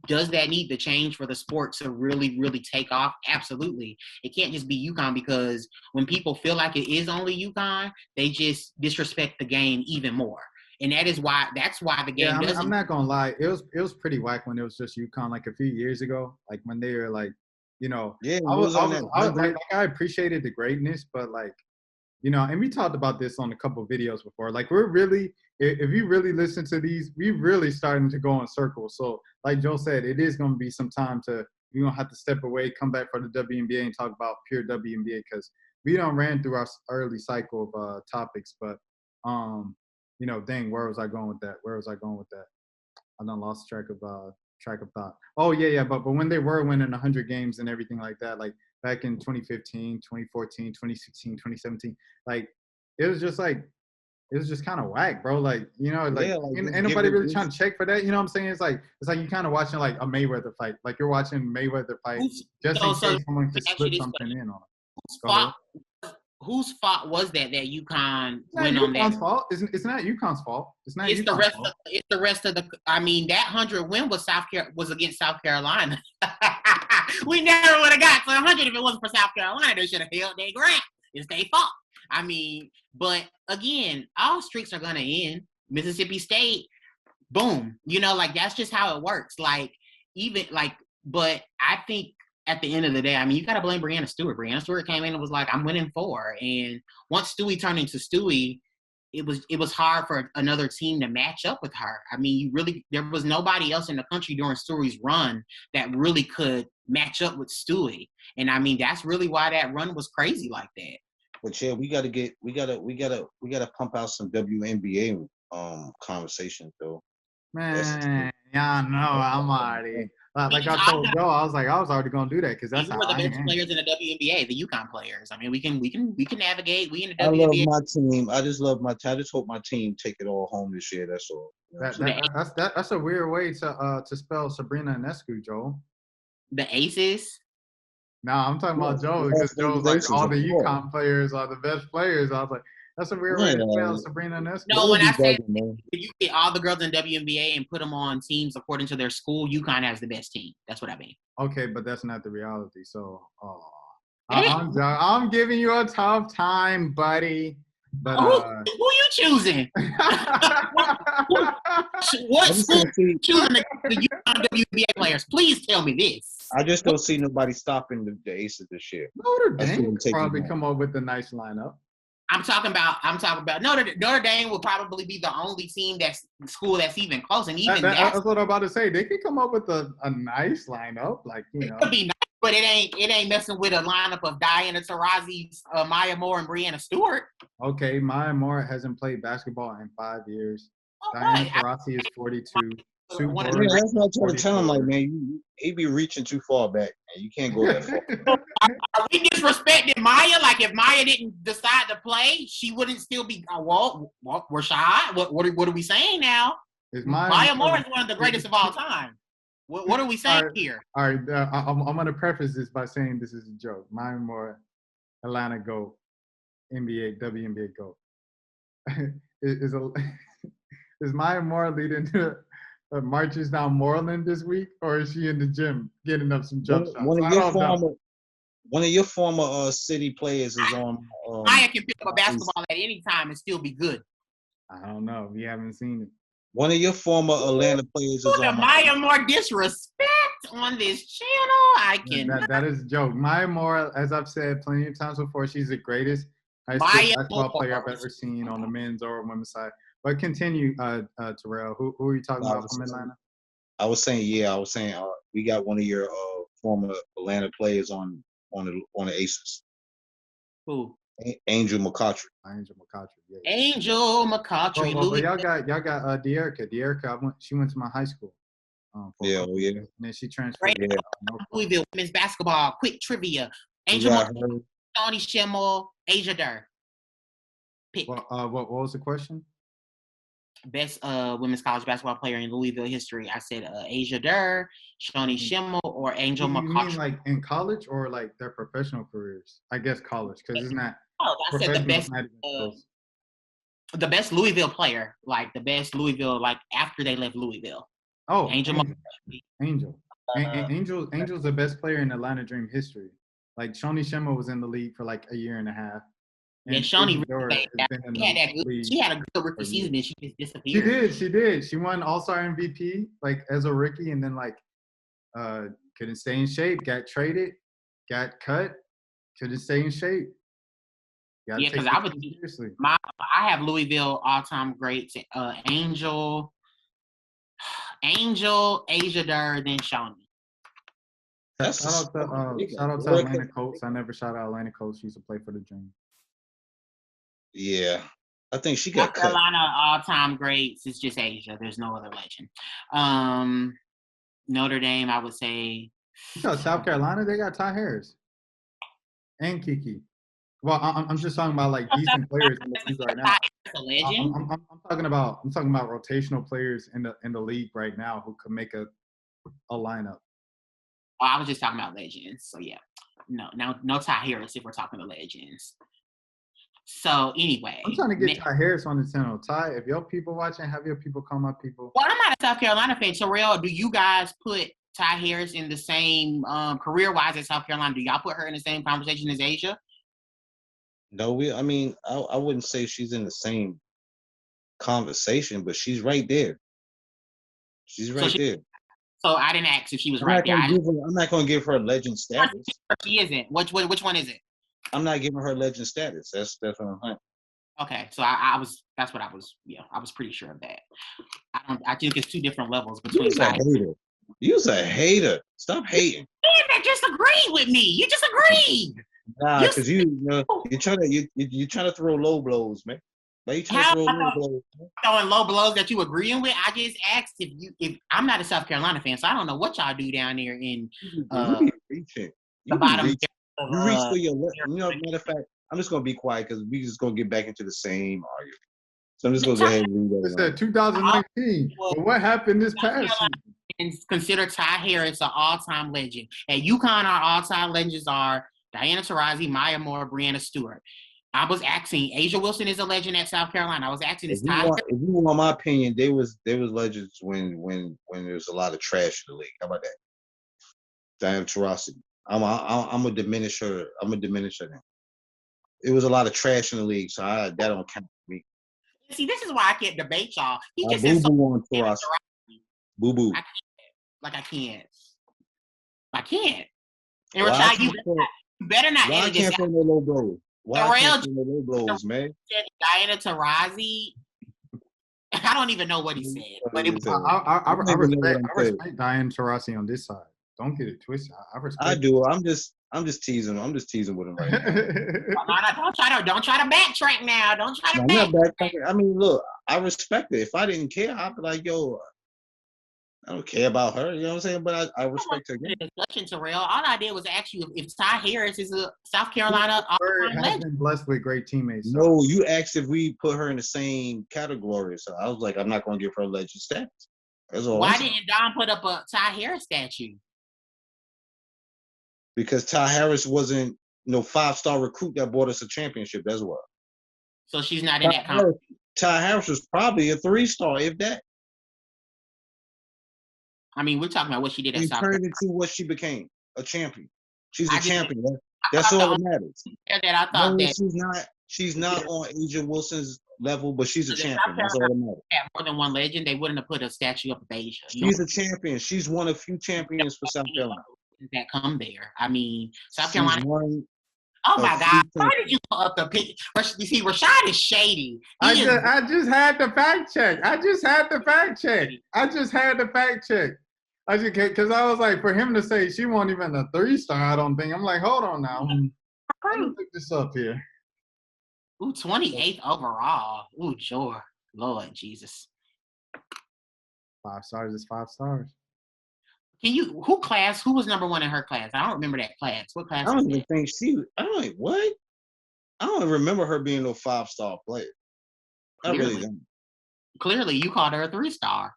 Does that need to change for the sport to really, really take off? Absolutely. It can't just be UConn, because when people feel like it is only UConn, they just disrespect the game even more. And that's why the game doesn't. I'm not gonna lie. It was pretty whack when it was just UConn, like a few years ago, like when they were like, I appreciated the greatness, but like, and we talked about this on a couple of videos before. Like, we're really, if you really listen to these, we really starting to go in circles. So, like Joe said, it is going to be some time you're going to have to step away, come back for the WNBA and talk about pure WNBA, because we don't ran through our early cycle of topics. But, dang, where was I going with that? I done lost track of thought. Oh, yeah. But when they were winning 100 games and everything like that, like, back in 2015, 2014, 2016, 2017, like, it was just kind of whack, bro. Like, ain't nobody really trying to check for that. You know what I'm saying? It's like you're kind of watching like a Mayweather fight. Like, you're watching Mayweather fight just in case someone could slip something in on it. Whose fault was that UConn went on that? Fault. It's not UConn's fault. It's the rest of the. I mean, that 100 win was against South Carolina. We never would have got to 100 if it wasn't for South Carolina. They should have held their ground. It's their fault. I mean, but again, all streaks are gonna end. Mississippi State, boom. Like, that's just how it works. Like, but I think at the end of the day, I mean, you gotta blame Breanna Stewart. Breanna Stewart came in and was like, I'm winning 4. And once Stewie turned into Stewie, it was hard for another team to match up with her. I mean, there was nobody else in the country during Stewie's run that really could match up with Stewie. And I mean, that's really why that run was crazy like that. But yeah, we gotta pump out some WNBA conversations though. Man, y'all know I'm already. Like I told Joe, I was already gonna do that, because that's how the best players in the WNBA, the UConn players. I mean, we can navigate. We in the WNBA. I love my team. I just love my team. I just hope my team take it all home this year. That's all. That's a weird way to spell Sabrina Ionescu, Joel. The Aces. No, I'm talking about Joe, because Joe's like, all the UConn players are the best players. I was like, that's a weird way to spell Sabrina Ionescu. No, when I say if you get all the girls in WNBA and put them on teams according to their school, UConn has the best team. That's what I mean. Okay, but that's not the reality. So, I'm giving you a tough time, buddy. But who you choosing? What school choosing the UConn WNBA players? Please tell me this. I just don't see nobody stopping the Aces this year. Notre Dame could probably come up with a nice lineup. I'm talking about Notre Dame will probably be the only school that's even close, and even that's what I'm about to say. They could come up with a nice lineup, like It could be nice, but it ain't messing with a lineup of Diana Taurasi, Maya Moore, and Brianna Stewart. Okay, Maya Moore hasn't played basketball in 5 years. Diana Taurasi is 42. That's what I'm trying to tell him. Like, man, he be reaching too far back, and you can't go that far. Are we disrespecting Maya? Like, if Maya didn't decide to play, she wouldn't still be. Rashad, what are we saying now? Maya Moore is one of the greatest of all time. What are we saying here? All right, I'm going to preface this by saying this is a joke. Maya Moore, Atlanta GOAT, WNBA GOAT. Is Maya Moore leading to marches down Moreland this week, or is she in the gym getting up some jump shots? One of your former city players is on. Maya can pick up a basketball at any time and still be good. I don't know. We haven't seen it. One of your former Atlanta players is on. Maya Moore disrespect on this channel. I can. That is a joke. Maya Moore, as I've said plenty of times before, she's the greatest high school basketball player I've ever seen on the men's or women's side. But continue, Terrell. Who are you talking about from Atlanta? I was saying we got one of your former Atlanta players on the Aces. Who? Angel McCautry. Yeah. Angel McCautry. Well, y'all got De'Erica. She went to my high school. And then she transferred. Louisville women's basketball. Quick trivia. Angel McCautry, Shawnee Schimmel, Asia Durr. Pick. What was the question? Best women's college basketball player in Louisville history. I said Asia Durr, Shawnee Schimmel, or Angel McCautry. You mean like in college or like their professional careers? I guess college, because it's not. Oh, I said the best Louisville player, like the best Louisville, like after they left Louisville. Oh, Angel. Angel's the best player in Atlanta Dream history. Like Shawnee Schimmel was in the league for like a year and a half. And Shawnee she had a good rookie season and she just disappeared. She did. She won All-Star MVP like as a rookie, and then like couldn't stay in shape, got traded, got cut, couldn't stay in shape. Because I have Louisville all-time greats. Angel, Asia Durr, then Shawnee. Shout out to Atlanta Colts. I never shout out Atlanta Colts. She used to play for the Dream. Yeah, I think she got cut. Carolina all-time greats. It's just Asia. There's no other legend. Notre Dame, I would say. You know, South Carolina, they got Ty Harris and Kiki. Well, I'm just talking about like decent players in the league right now. I'm talking about rotational players in the league right now who could make a lineup. Oh, I was just talking about legends. So yeah, no Ty Harris if we're talking to legends. So anyway, I'm trying to get Ty Harris on the channel. Ty, if your people watching, have your people call my people. Well, I'm not a South Carolina fan. Terrell, do you guys put Ty Harris in the same career-wise as South Carolina? Do y'all put her in the same conversation as Asia? No, I wouldn't say she's in the same conversation, but she's right there. She's right there. So I didn't ask if she was right there. I'm not going to give her legend status. She isn't. Which one is it? I'm not giving her legend status. That's what I'm saying. Okay, so I was. That's what I was. Yeah, I was pretty sure of that. I think it's two different levels between. You're a hater. Stop hating. You disagreed with me. You disagreed. Nah, because you're trying to throw low blows, man. Why you trying to throw low blows? Throwing low blows that you agreeing with? I just asked if I'm not a South Carolina fan, so I don't know what y'all do down there in the bottom. You reach for your left. Matter of fact, I'm just gonna be quiet because we just gonna get back into the same argument. So I'm just gonna go ahead and read that. It said 2019. But what happened this past season? And consider Ty Harris an all-time legend. At UConn, our all-time legends are Diana Taurasi, Maya Moore, Brianna Stewart. I was asking, Asia Wilson is a legend at South Carolina. I was asking, if you want my opinion, they was legends when there was a lot of trash in the league. How about that? Diana Taurasi. I'm gonna diminish her. I'm gonna diminish her now. it was a lot of trash in the league, so that don't count for me. See, this is why I can't debate y'all. He just Boo said boo on Taurasi. Boo boo. I can't. I can't. And Rashad, you better not Why edit this can't throw no low blows? Why can't throw no low blows, man? Diana Taurasi. I don't even know what he said. But it was, I respect Diana Taurasi on this side. Don't get it twisted. I respect. I do. I'm just teasing. I'm just teasing with him right now. don't try to backtrack now. Don't try to backtrack. I'm not backtracking. I mean, look, I respect it. If I didn't care, I'd be like, yo, I don't care about her. You know what I'm saying? But I respect her. Discussion, Terrell. All I did was ask you if Ty Harris is a South Carolina all-time legend. Been blessed with great teammates. So. No, you asked if we put her in the same category. So I was like, I'm not going to give her legend status. That's all. Why didn't Don put up a Ty Harris statue? Because Ty Harris wasn't no 5-star recruit that brought us a championship. That's why. So she's not in that conversation. Ty Harris was probably a 3-star, if that. I mean, we're talking about what she did at South Carolina. Turned into what she became, a champion. She's a champion. That's all that matters. I thought that she's not on Asia Wilson's level, but she's a champion. That's all that matters. More than one legend, they wouldn't have put a statue up of Asia. She's a champion. She's one of few champions for South Carolina. That come there. I mean, South Carolina. Oh my God! Why did you put up the picture? You see, Rashad is shady. I just had the fact check. I just had the fact check. Because I was like, for him to say she wasn't even a 3-star, I don't think. I'm like, hold on now. Let me look this up here. Ooh, 28th overall. Ooh, sure. Lord Jesus. 5 stars is 5 stars. Who was number 1 in her class? I don't remember that class. What class? I don't even think what? I don't remember her being no 5-star player. I really don't. Clearly, you called her a 3-star.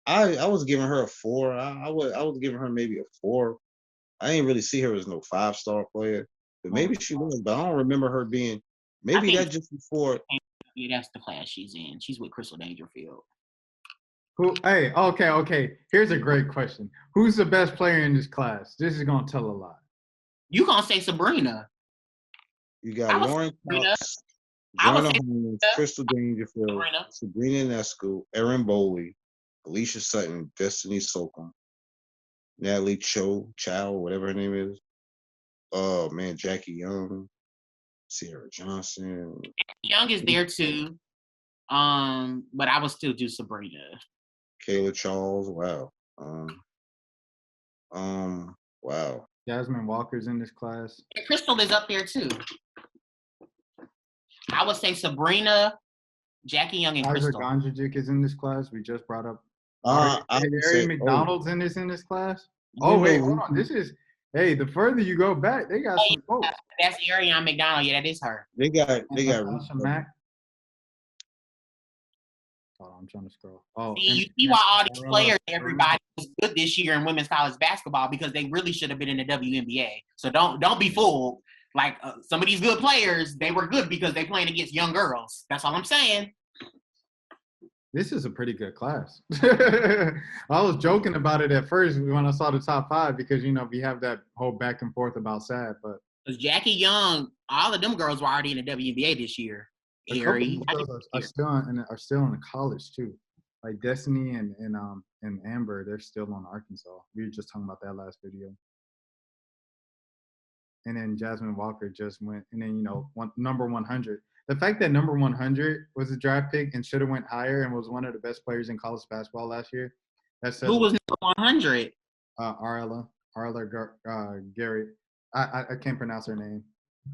I was giving her a 4. I was giving her maybe a 4. I didn't really see her as no 5-star player, but maybe she was. But I don't remember her being. Maybe that just before. Yeah, that's the class she's in. She's with Crystal Dangerfield. Hey, okay. Here's a great question. Who's the best player in this class? This is gonna tell a lot. You gonna say Sabrina? You got Lauren Cox, Joanna Holmes, Crystal Dangerfield, Sabrina Nesco, Erin Bowley, Alicia Sutton, Destiny Slocum, Natalie Chow, whatever her name is. Oh man, Jackie Young, Sierra Johnson. Young is there too. But I would still do Sabrina. Kayla Charles, wow. Wow. Jasmine Walker's in this class. And Crystal is up there too. I would say Sabrina, Jackie Young, and Crystal. Gondrajic is in this class. We just brought up. Ari McDonald's in this class. Oh wait, hold on. The further you go back, they got some folks. That's Ariane McDonald. Yeah, that is her. They got Mac. Oh, I'm trying to scroll. Oh, you see why all these players, everybody was good this year in women's college basketball because they really should have been in the WNBA. So don't be fooled. Like some of these good players, they were good because they playing against young girls. That's all I'm saying. This is a pretty good class. I was joking about it at first when I saw the top 5 because we have that whole back and forth about SAD, but because Jackie Young, all of them girls were already in the WNBA this year. Harry are still in the college too. Like Destiny and Amber, they're still on Arkansas. We were just talking about that last video. And then Jasmine Walker just went, and then number 100. The fact that number 100 was a draft pick and should have went higher and was one of the best players in college basketball last year. Who was number 100? Arla Gary. I can't pronounce her name.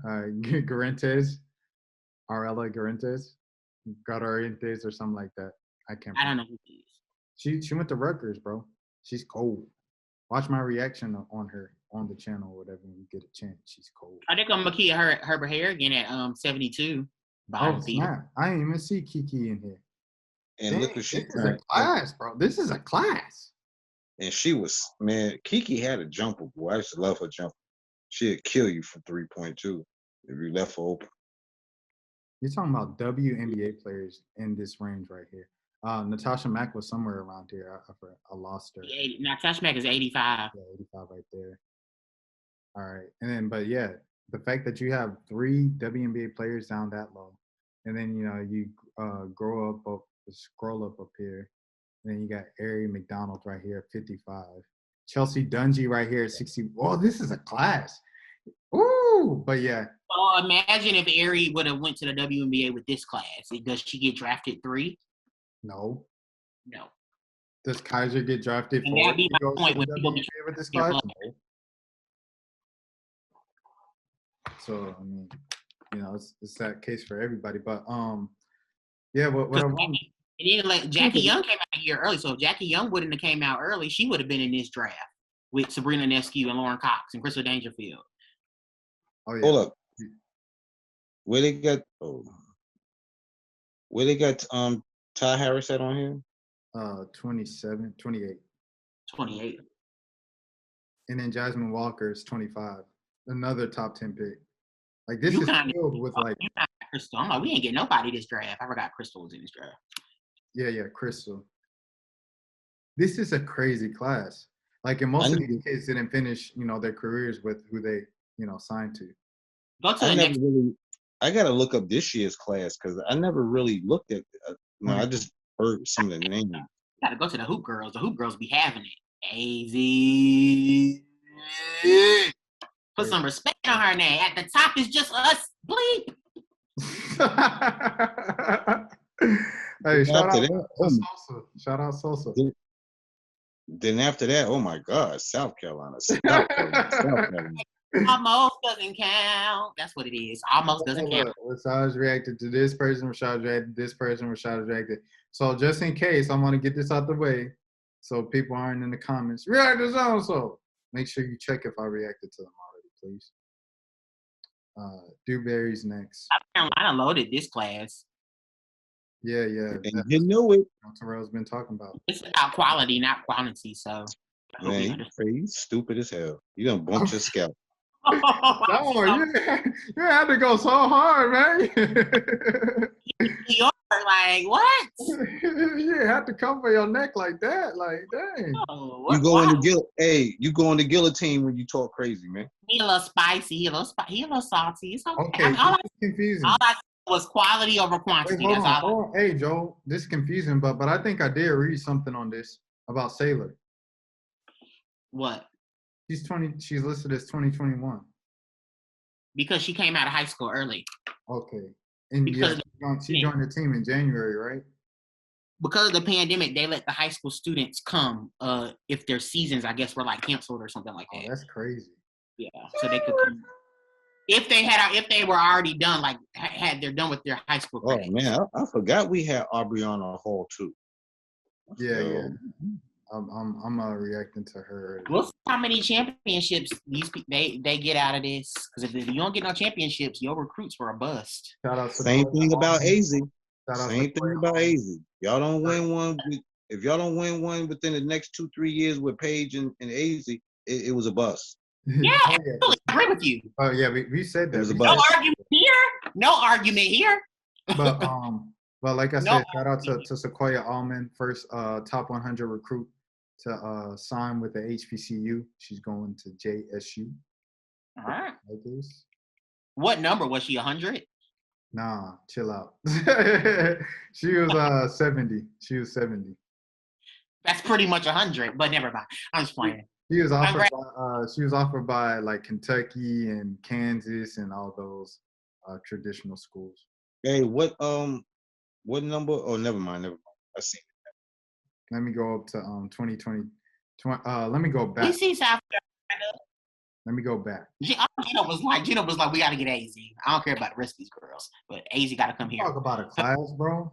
Garentes. Arella Garentes or something like that. I don't know who she is. She went to Rutgers, bro. She's cold. Watch my reaction on her on the channel or whatever when you get a chance. She's cold. I think I'm gonna keep her hair again at 72. Oh snap! I didn't even see Kiki in here. And look what she This is a class, bro. This is a class. And she was, man, Kiki had a jumper, boy. I used to love her jumper. She'd kill you from 3.2 if you left her open. You're talking about WNBA players in this range right here. Natasha Mack was somewhere around here. I lost her. Natasha Mack is 85. Yeah, 85 right there. All right. And then, but yeah, the fact that you have 3 WNBA players down that low, and then you scroll up here, and then you got Ari McDonald right here at 55, Chelsea Dungy right here at 60. Oh, this is a class. Ooh, but yeah. So imagine if Ari would have went to the WNBA with this class. Does she get drafted 3? No. No. Does Kaiser get drafted 4? And that'd be my point when people be with this class? No. So I mean, it's that case for everybody. But yeah. What I want. And then like Jackie Young came out a year early. So if Jackie Young wouldn't have came out early, she would have been in this draft with Sabrina Nescu and Lauren Cox and Crystal Dangerfield. Oh yeah. Hold up. Where they got Ty Harris at on here? 27, 28. 28. And then Jasmine Walker is 25. Another top 10 pick. Like this is filled with like Crystal. I'm like, we ain't getting nobody this draft. I forgot Crystal was in this draft. Yeah, Crystal. This is a crazy class. Like, and most of these kids didn't finish, their careers with who they, signed to. Go to the next. I gotta look up this year's class because I never really looked at. I just heard some of the names. Gotta go to the Hoop Girls. The Hoop Girls be having it. AZ. Put some respect on her name. At the top is just us. Bleep. Hey, shout out Sosa. Then after that, oh my God, South Carolina. Almost doesn't count. That's what it is. Almost doesn't count. Rashad's reacted to this person. Rashad reacted to this person. Rashad reacted. So just in case, I want to get this out the way, so people aren't in the comments. React to so. Make sure you check if I reacted to them already, please. Dewberry's next. I loaded this class. Yeah. And you know it. Terrell's been talking about. It's about quality, not quantity. So. Man, you stupid as hell. You done bumped your scalp. No, you had to go so hard, man. You're like, what? You had to cover your neck like that. Like, dang. Oh, you go on the guillotine when you talk crazy, man. He a little spicy. He a little salty. It's okay. Okay, this is confusing. All I said was quality over quantity. Wait, hold on. Hey, Joe, this is confusing, but I think I did read something on this about Saylor. What? She's listed as 2021. Because she came out of high school early. Okay. And she joined the team in January, right? Because of the pandemic, they let the high school students come if their seasons, I guess, were like canceled or something like that. Oh, that's crazy. Yeah. So they could come. If they were already done, like they're done with their high school credits. Oh man, I forgot we had Aubriana Hall too. Yeah. I'm reacting to her. We'll see how many championships they get out of this. Because if you don't get no championships, your recruits were a bust. Same thing about AZ. Y'all don't win one. If y'all don't win one within the next 2-3 years with Paige and AZ, it was a bust. Yeah, I agree with you. Oh yeah, we said that. It was a no bust. argument here. But like I said, shout out to Sequoia Allman, first top 100 recruit to sign with the HBCU. She's going to JSU. All right. Like this. What number was she? 100? Nah, chill out. She was 70. She was 70. That's pretty much 100, but never mind. I'm just playing. She was offered by like Kentucky and Kansas and all those traditional schools. Hey, what number? Oh, never mind. I see. Let me go up to 2020. Let me go back. We see South Carolina. Let me go back. Gino was like, we got to get AZ. I don't care about the rest of these girls, but AZ got to come here. Talk about a class, bro.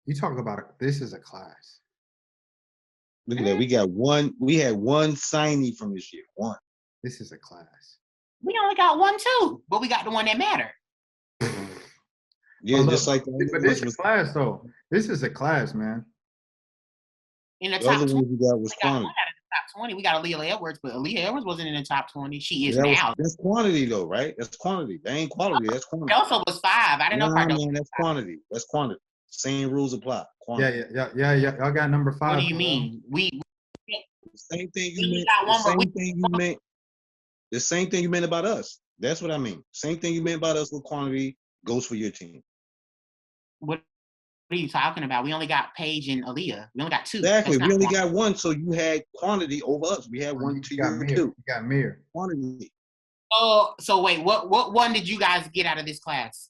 You talk about it. This is a class. Look at that. We had one signee from this year. One. This is a class. We only got one too, but we got the one that mattered. Yeah, just like but this is a class though. This is a class, man. In the top 20, we got was quantity. Top 20, we got Aaliyah Edwards, but Aaliyah Edwards wasn't in the top 20. She is now. That's quantity though, right? That's quantity. That ain't quality. That's quantity. Cardoso was 5. I didn't know Cardoso. Man, that's quantity. That's quantity. Same rules apply. Quantity. Yeah. Y'all got number 5. What do you mean? Same thing you meant. The same thing you meant about us. That's what I mean. Same thing you meant about us with quantity goes for your team. What are you talking about? We only got Paige and Aaliyah. We only got 2. Exactly. We only got 1, so you had quantity over us. We had 1 to your 2. You got Mir. Quantity. Oh, so wait, what one did you guys get out of this class?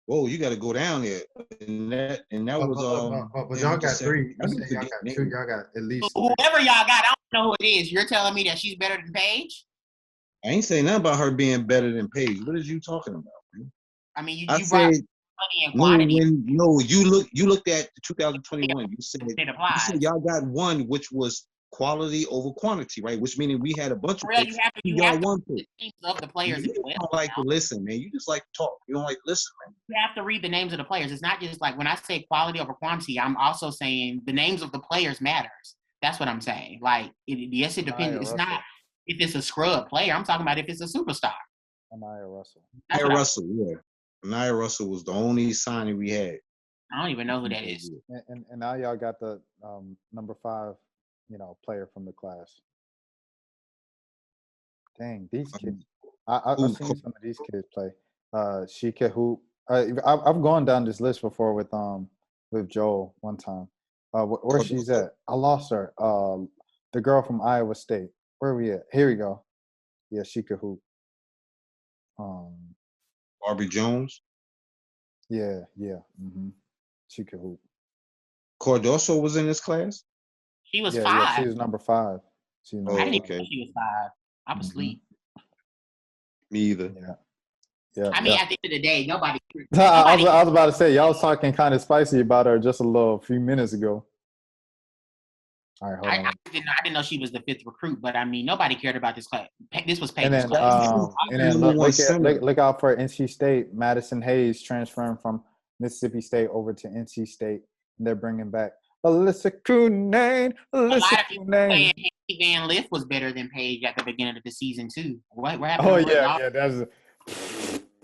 Whoa, you got to go down there, and that was But y'all got 3. You said y'all got 2. Y'all got at least. Whoever y'all got, I don't know who it is. You're telling me that she's better than Paige? I ain't saying nothing about her being better than Paige. What is you talking about, man? I mean, you I brought said money and quantity. You looked at 2021. You said It applies. y'all got 1, which was quality over quantity, right? Which meaning we had a bunch of picks. You have to won for. read the names of the players. You don't like to listen, man. You just like to talk. You don't like to listen, man. You have to read the names of the players. It's not just like when I say quality over quantity, I'm also saying the names of the players matters. That's what I'm saying. Like, yes, it depends. It's not if it's a scrub player. I'm talking about if it's a superstar. Nia Russell. Nia Russell was the only signing we had. I don't even know who that is. And now y'all got the number 5, player from the class. Dang, these kids. I've seen some of these kids play. She can hoop. I've gone down this list before with Joel one time. Where she's at? I lost her. The girl from Iowa State. Where are we at? Here we go. Yeah, she could hoop. Barbie Jones. Yeah. Mm-hmm. She could hoop. Cardoso was in this class? She was 5. Yeah, she was number 5. I didn't even know she was 5. I was asleep. Me either. Yeah. I mean, at the end of the day, nobody. I was about to say, y'all was talking kind of spicy about her just a few minutes ago. All right, hold on. I didn't know she was the 5th recruit, but I mean, nobody cared about this class. This was Paige's And then, class. look out for NC State. Madison Hayes transferring from Mississippi State over to NC State. And they're bringing back Alyssa Cunane. A lot of people saying Haley Van Lith was better than Paige at the beginning of the season too. What happened? Oh yeah, that's.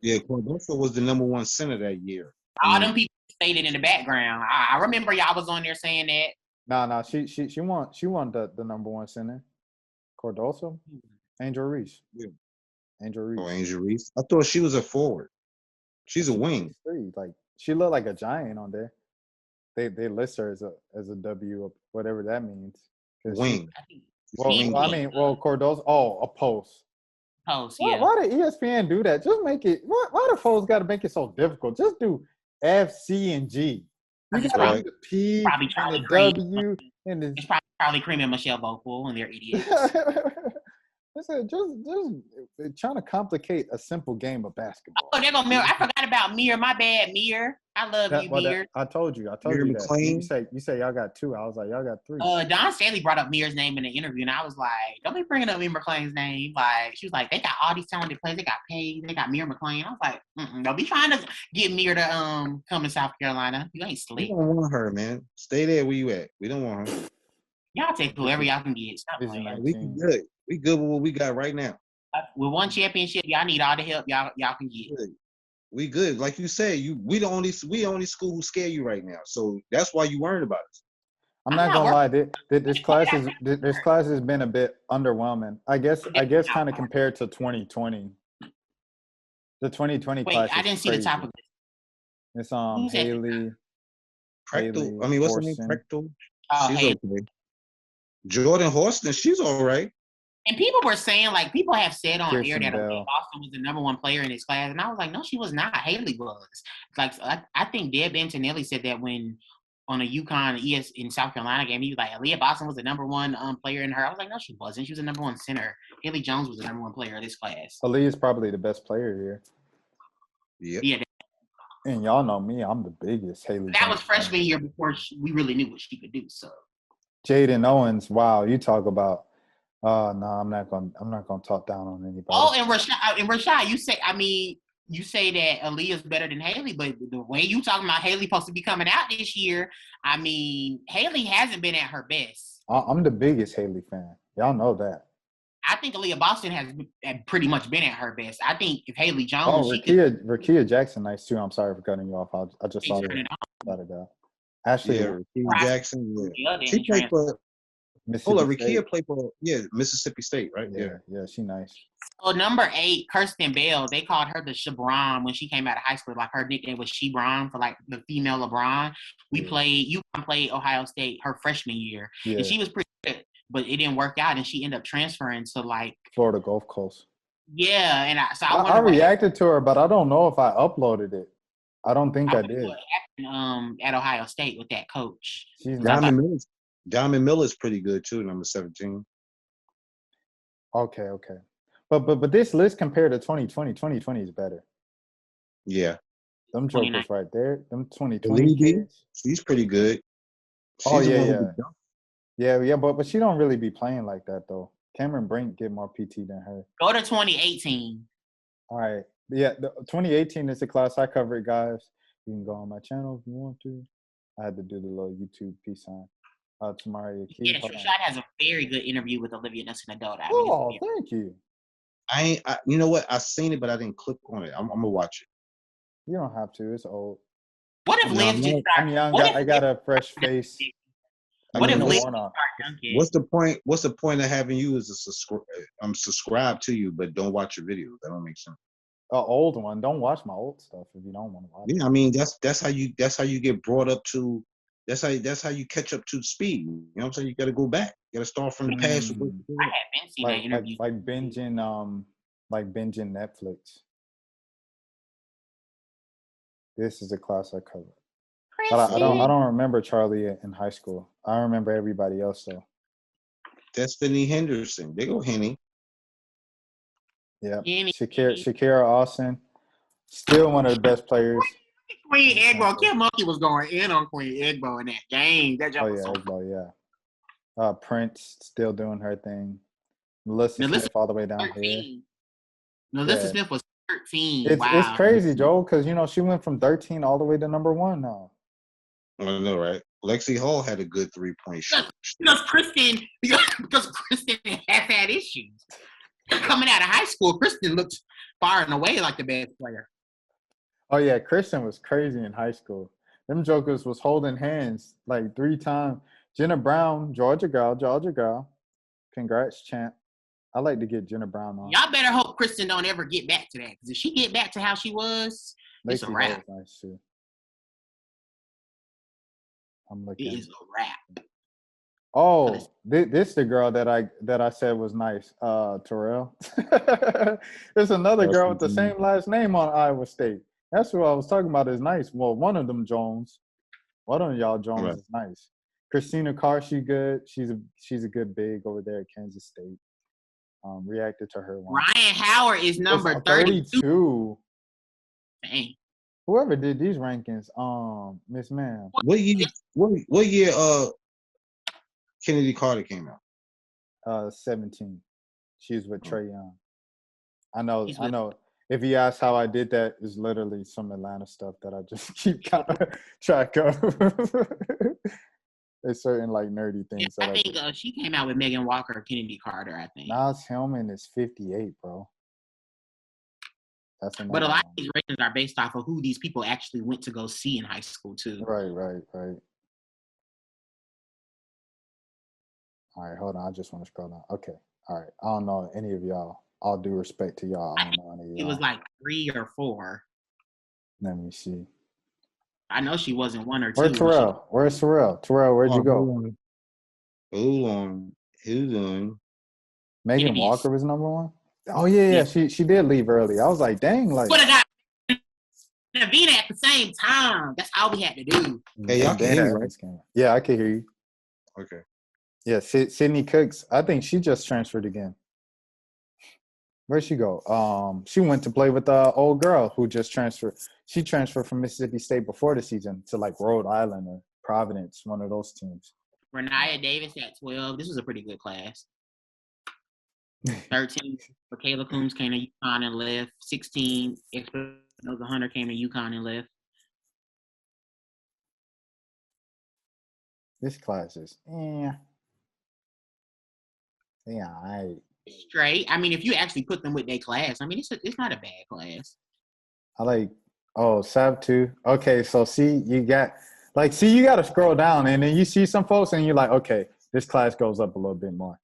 Cardoso was the number 1 center that year. All them people stated in the background. I remember y'all was on there saying that. No, she won the number 1 center. Cardoso, Angel Reese. Yeah. Angel Reese. Oh, Angel Reese. I thought she was a forward. She's a wing. Like she looked like a giant on there. They list her as a W or whatever that means. Wing. Cardoso. Oh, a post. Post, yeah. Why did ESPN do that? Just make it. Why the folks got to make it so difficult? Just do F, C, and G. You got to do the P and the W and the. It's probably Charlie Cream and Michelle Vocal, and they're idiots. Just trying to complicate a simple game of basketball. Oh, they're gonna Mir. I forgot about Mir. My bad, Mir. I love you, Mir. I told you that. You say y'all got 2. I was like, y'all got 3. Don Stanley brought up Mir's name in the interview, and I was like, don't be bringing up Mir McClain's name. Like, she was like, they got all these talented players. They got Paige. They got Mir McClain. I was like, don't be trying to get Mir to come to South Carolina. You ain't slick. We don't want her, man. Stay there where you at. We don't want her. Y'all take whoever y'all can get. Stop playing. We good. We good with what we got right now. With 1 championship, y'all need all the help y'all can get. Good. We good. Like you said, we the only school who scare you right now. So that's why you worried about us. I'm not gonna lie. This class has been a bit underwhelming. I guess kind of compared to 2020. The 2020 class. I didn't see the top of it. It's Haley. Prechtel. I mean, what's her name? Prechtel. She's okay. Jordan Horston. She's all right. And people were saying, like, people have said on air that Boston was the number 1 player in his class. And I was like, no, she was not. Haley was. Like, I think Deb Antonelli said that when on a UConn in South Carolina game, he was like, Aaliyah Boston was the number 1 player in her. I was like, no, she wasn't. She was the number 1 center. Haley Jones was the number 1 player of this class. Aaliyah is probably the best player here. Yep. Yeah. And y'all know me. I'm the biggest Haley. That was freshman year before we really knew what she could do. So. Jaden Owens. Wow, you talk about. No, I'm not gonna talk down on anybody. Oh, and Rashad, you say that Aaliyah's better than Haley, but the way you talking about Haley supposed to be coming out this year, I mean, Haley hasn't been at her best. I'm the biggest Haley fan. Y'all know that. I think Aaliyah Boston has pretty much been at her best. I think if Haley Jones, Rakia Jackson, nice too. I'm sorry for cutting you off. I just saw that. Ashley, Rakia Jackson. Yeah. She played for Hold on, Mississippi State. Rakia played for Mississippi State, right? Yeah, she nice. So number 8, Kirsten Bell, they called her the Shabron when she came out of high school. Like her nickname was Shebron for like the female LeBron. UConn played Ohio State her freshman year, and she was pretty good, but it didn't work out, and she ended up transferring to like Florida Gulf Coast. Yeah, and I reacted to her, but I don't know if I uploaded it. I don't think I did. What happened at Ohio State with that coach? Diamond Miller's pretty good too, number 17. Okay. But this list compared to 2020 is better. Yeah. Them jokers right there. Them 2020 kids. She's pretty good. Yeah, but she don't really be playing like that though. Cameron Brink get more PT than her. Go to 2018. All right. Yeah, 2018 is the class I covered, guys. You can go on my channel if you want to. I had to do the little YouTube peace sign. Tamaria Key. Yeah, Rashad has a very good interview with Olivia Nelson-Adota. Thank you. You know what? I seen it, but I didn't click on it. I'm gonna watch it. You don't have to. It's old. What if Liz just I'm young. I got a fresh face. What if Liz What's the point? What's the point of having you as a subscribe to you, but don't watch your videos? That don't make sense. An old one. Don't watch my old stuff if you don't want to watch. Yeah, I mean that's how you get brought up to. That's how you catch up to speed. You know what I'm saying? You got to go back. You got to start from the past. I haven't seen that interview. Like binging Netflix. This is a class I covered. But I don't remember Charlie in high school. I remember everybody else though. Destiny Henderson. They go Henny. Yeah. Shakira Austin. Still one of the best players. Queen Egbo. Kim Monkey was going in on Queen Egbo in that game. That jump was so Egbo, yeah. Prince still doing her thing. Melissa Smith all the way down 13. Here. Melissa Smith was 13. It's crazy, Joe, because she went from 13 all the way to number 1 now. I know, right? Lexi Hall had a good 3-point shot. Because Kristen had issues. Coming out of high school, Kristen looked far and away like the best player. Oh, yeah, Kristen was crazy in high school. Them jokers was holding hands like 3 times. Jenna Brown, Georgia girl. Congrats, champ. I like to get Jenna Brown on. Y'all better hope Kristen don't ever get back to that. Because if she get back to how she was, it's a wrap. Nice too. I'm looking. It is a wrap. Oh, this the girl that I said was nice. Terrell. There's another girl with the same last name on Iowa State. That's what I was talking about is nice. Well, one of them Jones. One of y'all Jones is nice. Christina Carr, she good. She's a good big over there at Kansas State. Reacted to her one. Ryan Howard is number 32. Dang. Whoever did these rankings, Miss Ma'am. What year Kennedy Carter came out? 17. She was with Trae Young. I know. If you ask how I did that, is literally some Atlanta stuff that I just keep kind of track of. There's certain like nerdy things. Yeah, I think she came out with Megan Walker, Kennedy Carter. I think. Nas Hillman is 58, bro. But a lot of these ratings are based off of who these people actually went to go see in high school too. Right. All right, hold on. I just want to scroll down. Okay. All right. I don't know any of y'all. All due respect to y'all. I don't know any of y'all. It was like 3 or 4. Let me see. I know she wasn't 1 or 2. Where's Terrell? Where's Terrell? Terrell, where'd you go? Hold on. Who's on? Megan Walker was number 1? Oh, yeah. She did leave early. I was like, dang. Like, but I got Navina at the same time. That's all we had to do. Hey, y'all can hear me, right? Yeah, I can hear you. Okay. Yeah, Sydney Cooks. I think she just transferred again. Where'd she go? She went to play with the old girl who just transferred. She transferred from Mississippi State before the season to like Rhode Island or Providence, one of those teams. Renaya Davis at 12. This was a pretty good class. 13, Michaela Coombs came to UConn and left. 16, Espinoza Hunter came to UConn and left. This class is, straight. I mean, if you actually put them with their class, I mean, it's not a bad class. I like, Sav 2. Okay, so you got to scroll down and then you see some folks and you're like, okay, This class goes up a little bit more.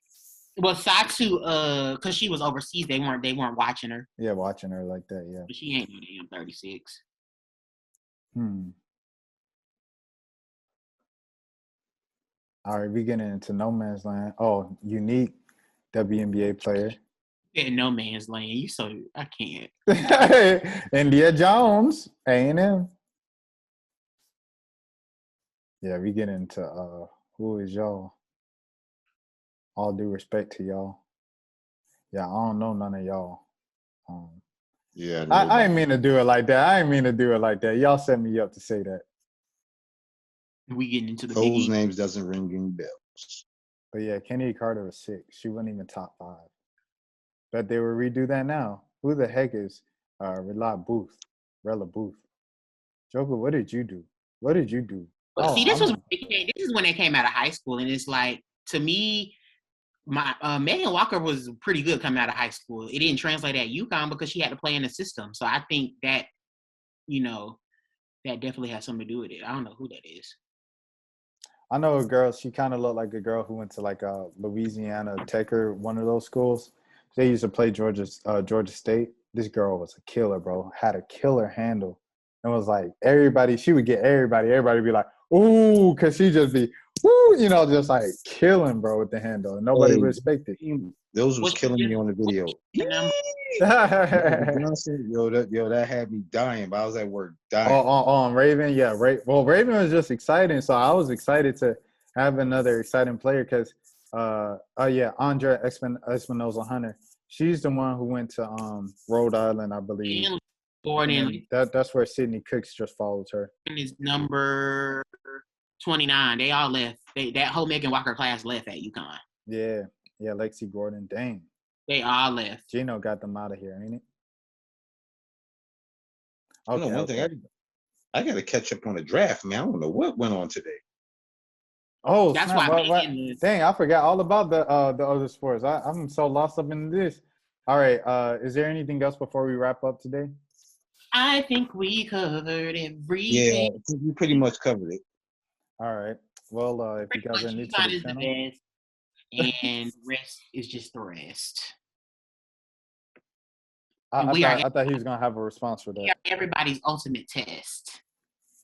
Well, Satu, because she was overseas, they weren't watching her. Yeah, watching her like that, yeah. But she ain't no damn 36. All right, we getting into no man's land. Oh, unique WNBA player. Yeah, no man's land. I can't. India Jones, A&M. Yeah, we get into who is y'all? All due respect to y'all. Yeah, I don't know none of y'all. Yeah, I ain't mean to do it like that. Y'all set me up to say that. We getting into the those names doesn't ring any bells. But yeah, Kamilla Cardoso was 6. She wasn't even top 5. But they will redo that now. Who the heck is Rella Booth? Joker, what did you do? Well, see, this is when they came out of high school, and it's like, to me, my Megan Walker was pretty good coming out of high school. It didn't translate at UConn because she had to play in the system. So I think that, that definitely has something to do with it. I don't know who that is. I know a girl. She kind of looked like a girl who went to like Louisiana Tech or one of those schools. They used to play Georgia State. This girl was a killer, bro. Had a killer handle. And was like she would get everybody. Everybody would be like, ooh, because she just be, ooh, just like killing, bro, with the handle. And nobody would respect it. Those was killing me on the video. That had me dying, but I was at work dying. On Raven, yeah. Raven was just exciting. So I was excited to have another exciting player because, Andrea Espinoza Hunter. She's the one who went to Rhode Island, I believe. Gordon. That's where Sydney Cooks just follows her. Is number 29. They all left. That whole Megan Walker class left at UConn. Yeah, Lexi Gordon. Dang. They all left. Gino got them out of here, ain't it? Okay, one thing I got to catch up on the draft, man. I don't know what went on today. Oh, that's why. Dang, I forgot all about the other sports. I'm so lost up in this. All right. Is there anything else before we wrap up today? I think we covered everything. Yeah, I think we pretty much covered it. All right. Well, if you guys are new to the channel, the best, and rest is just the rest. I thought he was gonna have a response for that. We are everybody's ultimate test.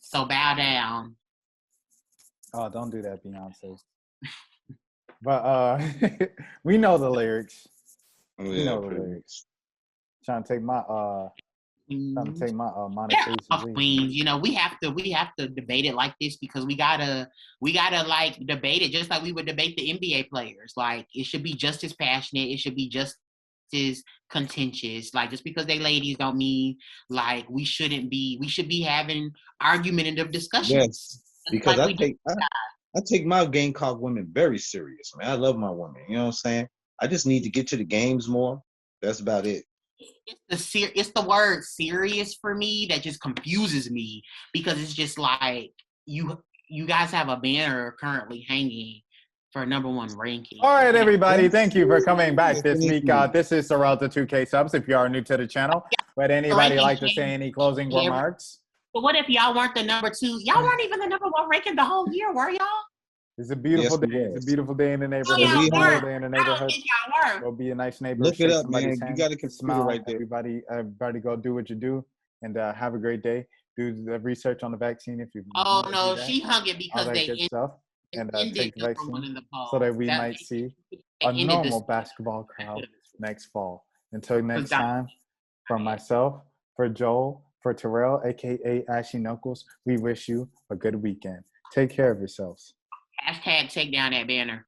So bow down. Oh, don't do that, Beyonce. But we know the lyrics. We know the lyrics. Trying to take my monetization. Queens, we have to debate it like this because we gotta like debate it just like we would debate the NBA players. Like it should be just as passionate. It should be just as contentious. Like just because they ladies don't mean like we should be having argumentative discussions. Yes, because like I take my Gamecock women very serious, man. I love my women. You know what I'm saying? I just need to get to the games more. That's about it. It's the word serious for me that just confuses me because it's just like you guys have a banner currently hanging for number 1 ranking. All right, everybody. Thank you for coming back this week. This is Sorrel to 2K Subs. If you are new to the channel, would anybody like to say any closing remarks? But what if y'all weren't the number 2? Y'all weren't even the number 1 ranking the whole year, were y'all? It's a beautiful day. It's a beautiful day in the neighborhood. Go be a nice neighbor. Look it up, man. You got to smile right there. Everybody go do what you do and have a great day. Do the research on the vaccine if you. Oh no, she hung it because they ended stuff and take the vaccine so that we might see a normal basketball crowd next fall. Until next time, from myself, for Joel, for Terrell, aka Ashy Knuckles, we wish you a good weekend. Take care of yourselves. # take down that banner.